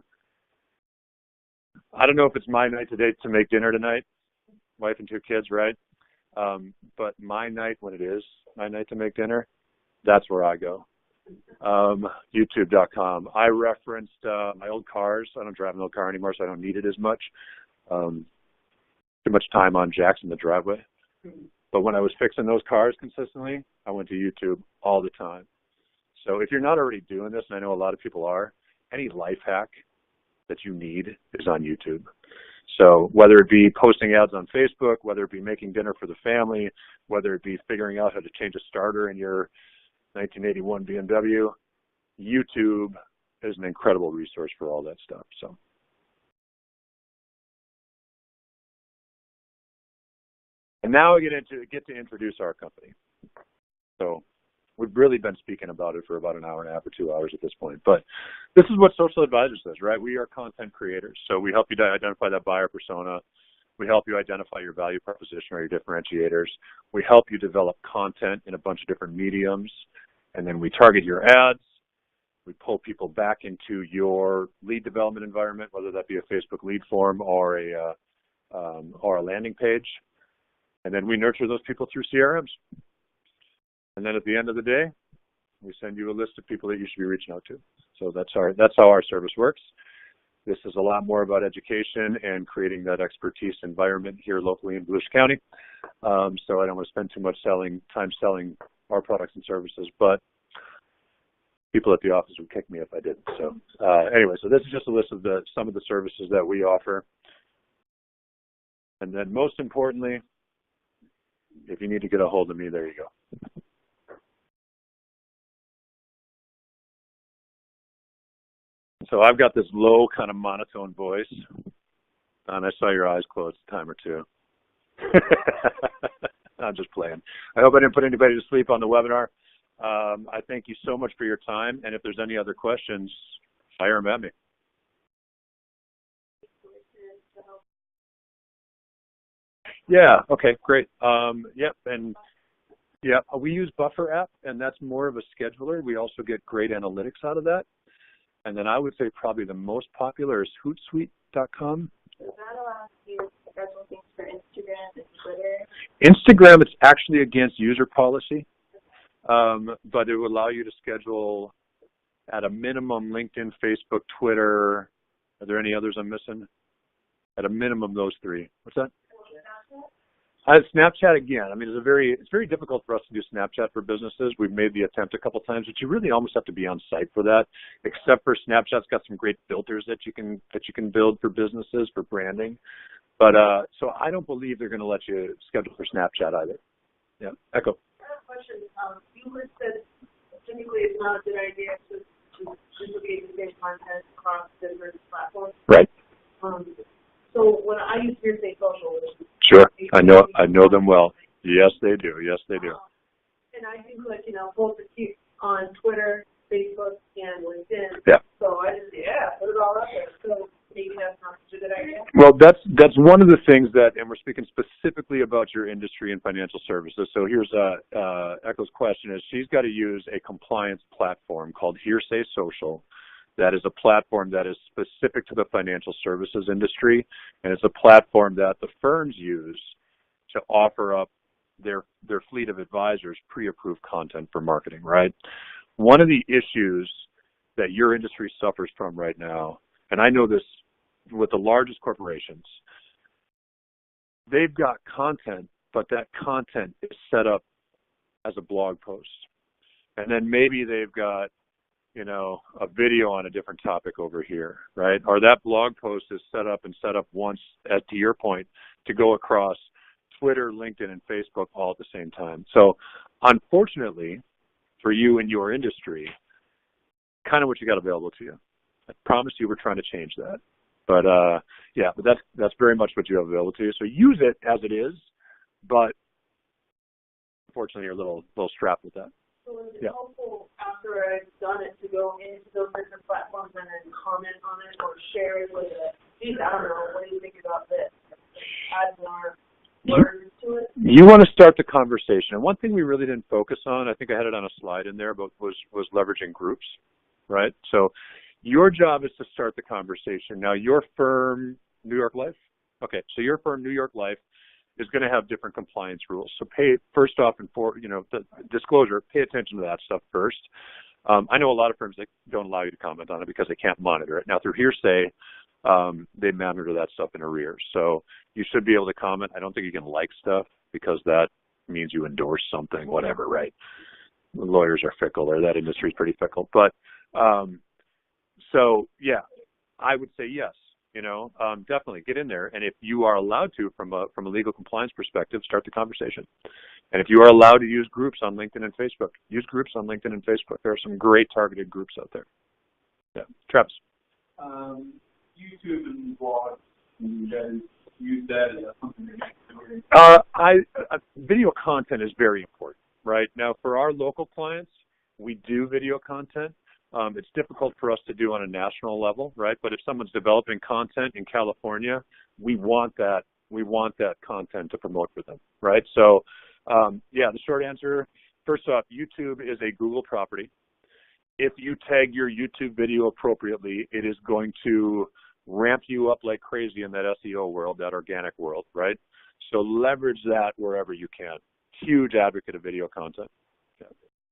I don't know if it's my night today to make dinner tonight. Wife and 2 kids, right? But my night, when it is my night to make dinner, that's where I go. YouTube.com. I referenced my old cars. I don't drive an old car anymore, so I don't need it as much. Too much time on jacks in the driveway. But when I was fixing those cars consistently, I went to YouTube all the time. So if you're not already doing this, and I know a lot of people are, any life hack that you need is on YouTube. So whether it be posting ads on Facebook, whether it be making dinner for the family, whether it be figuring out how to change a starter in your 1981 BMW, YouTube is an incredible resource for all that stuff. So, and now I get to introduce our company. So we've really been speaking about it for about an hour and a half or 2 hours at this point. But this is what Social Advisors does, right? We are content creators. So we help you identify that buyer persona. We help you identify your value proposition or your differentiators. We help you develop content in a bunch of different mediums. And then we target your ads. We pull people back into your lead development environment, whether that be a Facebook lead form or a landing page. And then we nurture those people through CRMs. And then at the end of the day, we send you a list of people that you should be reaching out to. So that's how our service works. This is a lot more about education and creating that expertise environment here locally in Volusia County. So I don't want to spend too much time selling our products and services, but people at the office would kick me if I didn't. So anyway, so this is just a list of some of the services that we offer. And then most importantly, if you need to get a hold of me, there you go. So I've got this low kind of monotone voice, and I saw your eyes close a time or two. I'm just playing. I hope I didn't put anybody to sleep on the webinar. I thank you so much for your time, and if there's any other questions, fire them at me. Yeah, okay, great. We use Buffer app, and that's more of a scheduler. We also get great analytics out of that. And then I would say probably the most popular is Hootsuite.com. Does that allow you to schedule things for Instagram and Twitter? Instagram, it's actually against user policy, but it will allow you to schedule at a minimum LinkedIn, Facebook, Twitter. Are there any others I'm missing? At a minimum, those 3. What's that? Snapchat again. I mean, it's very difficult for us to do Snapchat for businesses. We've made the attempt a couple times, but you really almost have to be on site for that. Except for Snapchat's got some great filters that you can build for businesses for branding. But so I don't believe they're going to let you schedule for Snapchat either. Yeah, Echo. I have a question. You had said typically it's not a good idea to duplicate the same content across different platforms. Right. So when I use Hearsay Social, sure, I know them well. Yes, they do. Yes, they do. And I do put, both on Twitter, Facebook, and LinkedIn. Yeah. So I just put it all up there. So maybe that's not such a good idea. Well, that's one of the things and we're speaking specifically about your industry and financial services. So here's Echo's question is she's got to use a compliance platform called Hearsay Social. That is a platform that is specific to the financial services industry, and it's a platform that the firms use to offer up their fleet of advisors pre-approved content for marketing, right? One of the issues that your industry suffers from right now, and I know this with the largest corporations, they've got content, but that content is set up as a blog post. And then maybe they've got a video on a different topic over here, right? Or that blog post is set up once, to your point, to go across Twitter, LinkedIn, and Facebook all at the same time. So unfortunately for you and your industry, kind of what you got available to you. I promise you we're trying to change that. But that's very much what you have available to you. So use it as it is, but unfortunately you're a little strapped with that. So is it helpful after I've done it to go in you want to start the conversation. And one thing we really didn't focus on, I think I had it on a slide in there, but was leveraging groups, right? So your job is to start the conversation. Now, your firm, New York Life? Okay, so your firm, New York Life, is going to have different compliance rules. So first off, and the disclosure, pay attention to that stuff first. I know a lot of firms that don't allow you to comment on it because they can't monitor it. Now, through hearsay, they monitor that stuff in arrears. So you should be able to comment. I don't think you can like stuff because that means you endorse something, whatever, right? Lawyers are fickle, or that industry is pretty fickle. But so, yeah, I would say yes. Definitely get in there. And if you are allowed to, from a legal compliance perspective, start the conversation. And if you are allowed to use groups on LinkedIn and Facebook, use groups on LinkedIn and Facebook. There are some great targeted groups out there. Yeah, Travis. YouTube and blogs, you guys use that as something that video content is very important, right? Now, for our local clients, we do video content. It's difficult for us to do on a national level, right? But if someone's developing content in California, we want that content to promote for them, right? So, yeah, the short answer, first off, YouTube is a Google property. If you tag your YouTube video appropriately, it is going to ramp you up like crazy in that SEO world, that organic world, right? So leverage that wherever you can. Huge advocate of video content. Yeah.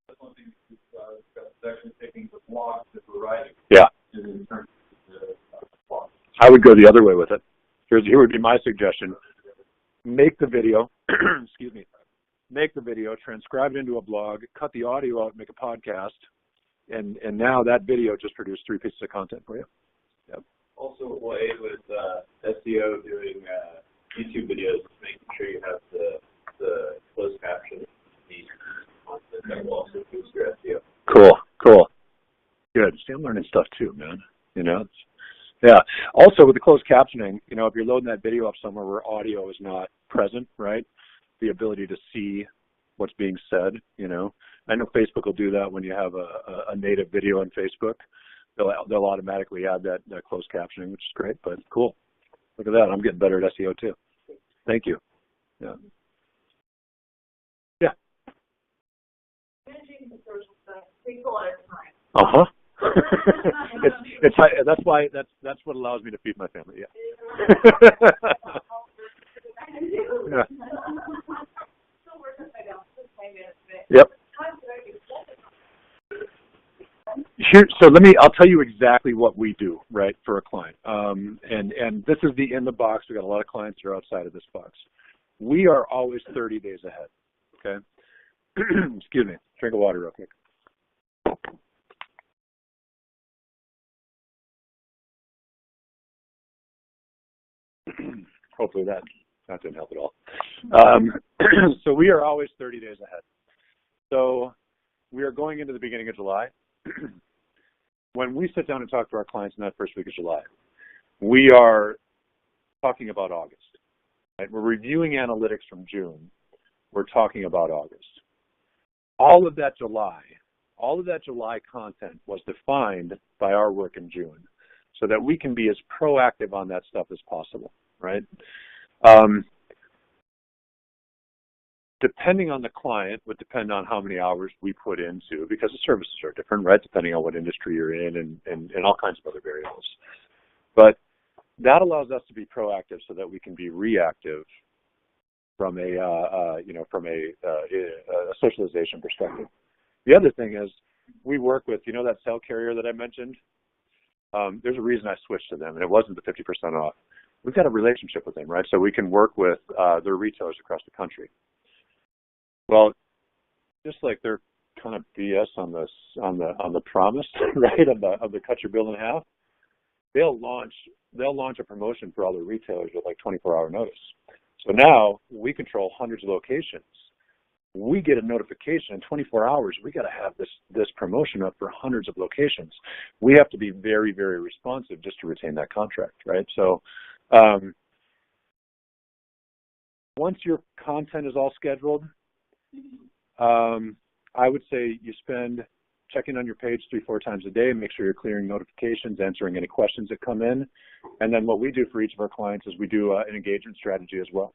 That's one thing that's actually taking the blogs that we're writing. Yeah. In terms of the blogs. I would go the other way with it. Here would be my suggestion. Make the video, excuse me, make the video, transcribe it into a blog, cut the audio out, make a podcast, and now that video just produced 3 pieces of content for you. Yep. Also, we'll aid with SEO doing YouTube videos, making sure you have the closed caption piece content that will also boost your SEO. Cool. Good. See, I'm learning stuff too, man. Yeah. Also, with the closed captioning, if you're loading that video up somewhere where audio is not present, right? The ability to see what's being said, I know Facebook will do that when you have a native video on Facebook. They'll automatically add that closed captioning, which is great, but cool. Look at that. I'm getting better at SEO too. Thank you. Yeah. Yeah. Managing the social stuff takes a lot of time. Uh-huh. That's what allows me to feed my family, yeah. Yeah. Yep. So I'll tell you exactly what we do, right, for a client. And this is in the box. We've got a lot of clients that are outside of this box. We are always 30 days ahead, okay? Excuse me. Drink of water real quick. Hopefully that didn't help at all. So we are always 30 days ahead. So we are going into the beginning of July. When we sit down and talk to our clients in that first week of July, we are talking about August. Right? We're reviewing analytics from June. We're talking about August. All of that July content was defined by our work in June so that we can be as proactive on that stuff as possible, right? Depending on the client would depend on how many hours we put into, because the services are different, right, depending on what industry you're in and all kinds of other variables. But that allows us to be proactive so that we can be reactive from a socialization perspective. The other thing is we work with, that cell carrier that I mentioned? There's a reason I switched to them, and it wasn't the 50% off. We've got a relationship with them, right? So we can work with their retailers across the country. Well, just like they're kind of BS on the promise, right, of the cut your bill in half, they'll launch a promotion for all the retailers with like 24-hour notice. So now we control hundreds of locations. We get a notification in 24 hours. We got to have this promotion up for hundreds of locations. We have to be very, very responsive just to retain that contract, right? So once your content is all scheduled, I would say you spend checking on your page 3-4 times a day, make sure you're clearing notifications, answering any questions that come in. And then what we do for each of our clients is we do an engagement strategy as well,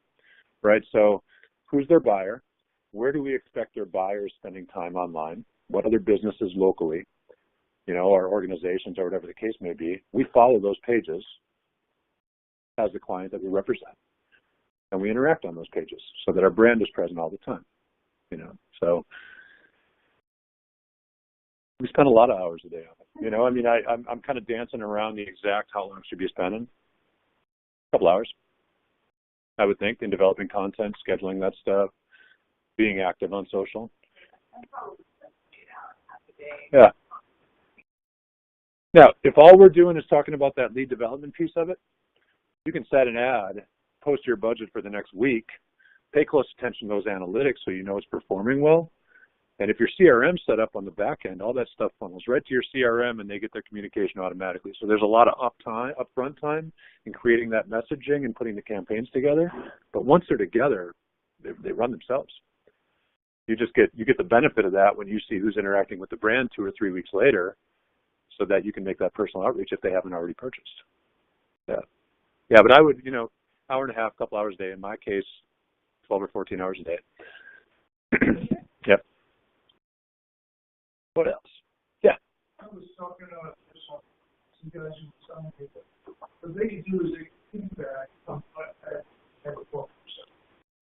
right? So who's their buyer, where do we expect their buyers spending time online, what other businesses locally, or organizations or whatever the case may be. We follow those pages as the client that we represent, and we interact on those pages so that our brand is present all the time. So we spend a lot of hours a day on it. I'm kind of dancing around the exact how long should be spending. A couple hours, I would think, in developing content, scheduling that stuff, being active on social. Yeah. Now, if all we're doing is talking about that lead development piece of it, you can set an ad, post your budget for the next week, pay close attention to those analytics so you know it's performing well. And if your CRM set up on the back end, all that stuff funnels right to your CRM and they get their communication automatically. So there's a lot of upfront time in creating that messaging and putting the campaigns together. But once they're together, they run themselves. You get the benefit of that when you see who's interacting with the brand 2 or 3 weeks later, so that you can make that personal outreach if they haven't already purchased. Yeah, but I would, hour and a half, couple hours a day. In my case, 12 or 14 hours a day. Yep. What else? Yeah. I was talking to some guys who were telling me that what they could do is they could piggyback on at a book.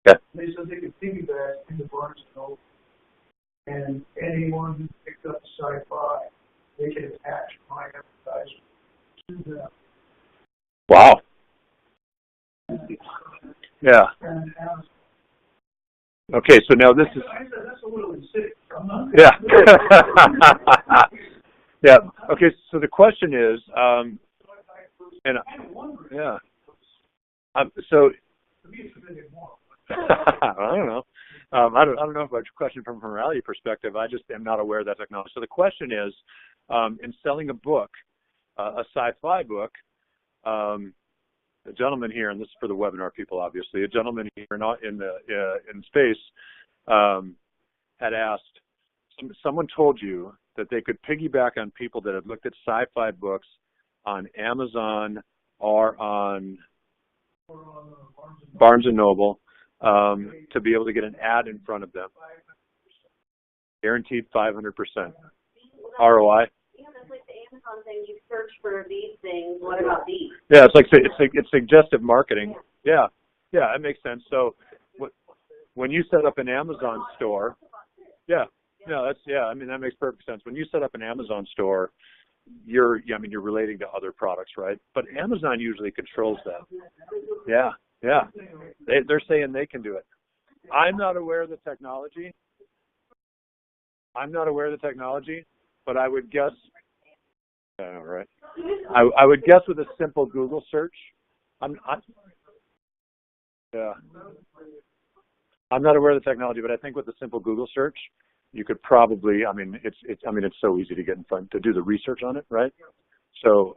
Yeah. They said they could piggyback in the Barnes & Noble, and anyone who picked up sci-fi, they could attach my advertisement to them. Wow. Yeah. And okay, so now this is. I said that's a little insidious. I'm not. Yeah. Yeah. Okay, so the question is, yeah. So. I don't know. I don't know about your question from a reality perspective. I just am not aware of that technology. So the question is, in selling a book, a sci-fi book, a gentleman here, and this is for the webinar people, obviously, a gentleman here in space had asked, someone told you that they could piggyback on people that had looked at sci-fi books on Amazon or on Barnes & Noble to be able to get an ad in front of them. Guaranteed 500% ROI. Yeah, that's like the Amazon thing. You search for these things. What about these? Yeah, it's suggestive marketing. Yeah, that makes sense. So when you set up an Amazon store, that makes perfect sense. When you set up an Amazon store, you're relating to other products, right? But Amazon usually controls that. Yeah. They're saying they can do it. I'm not aware of the technology, but I would guess. Right. I would guess with a simple Google search. I'm not aware of the technology, but I think with a simple Google search, you could probably. It's so easy to get in front to do the research on it, right? So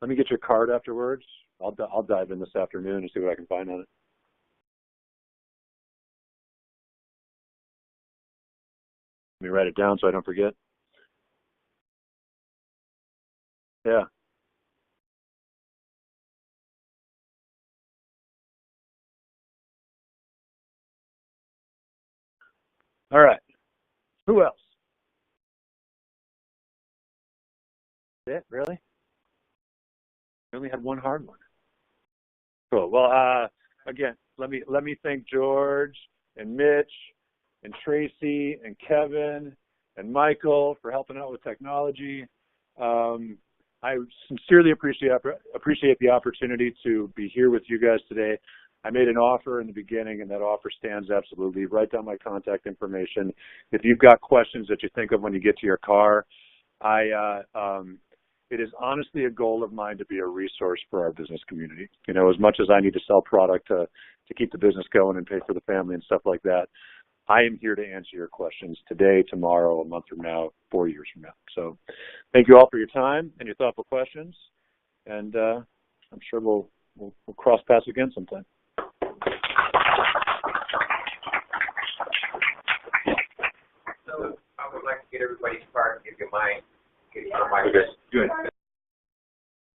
let me get your card afterwards. I'll dive in this afternoon and see what I can find on it. Let me write it down so I don't forget. Yeah. All right. Who else? That's it? Really? We only had one hard one. Cool. Well, again, let me thank George and Mitch and Tracy and Kevin and Michael for helping out with technology. I sincerely appreciate the opportunity to be here with you guys today. I made an offer in the beginning, and that offer stands absolutely. Write down my contact information. If you've got questions that you think of when you get to your car, it is honestly a goal of mine to be a resource for our business community. As much as I need to sell product to keep the business going and pay for the family and stuff like that, I am here to answer your questions today, tomorrow, a month from now, 4 years from now. So thank you all for your time and your thoughtful questions. And I'm sure we'll cross paths again sometime. So I would like to get everybody's card, give you mine. Okay. Good.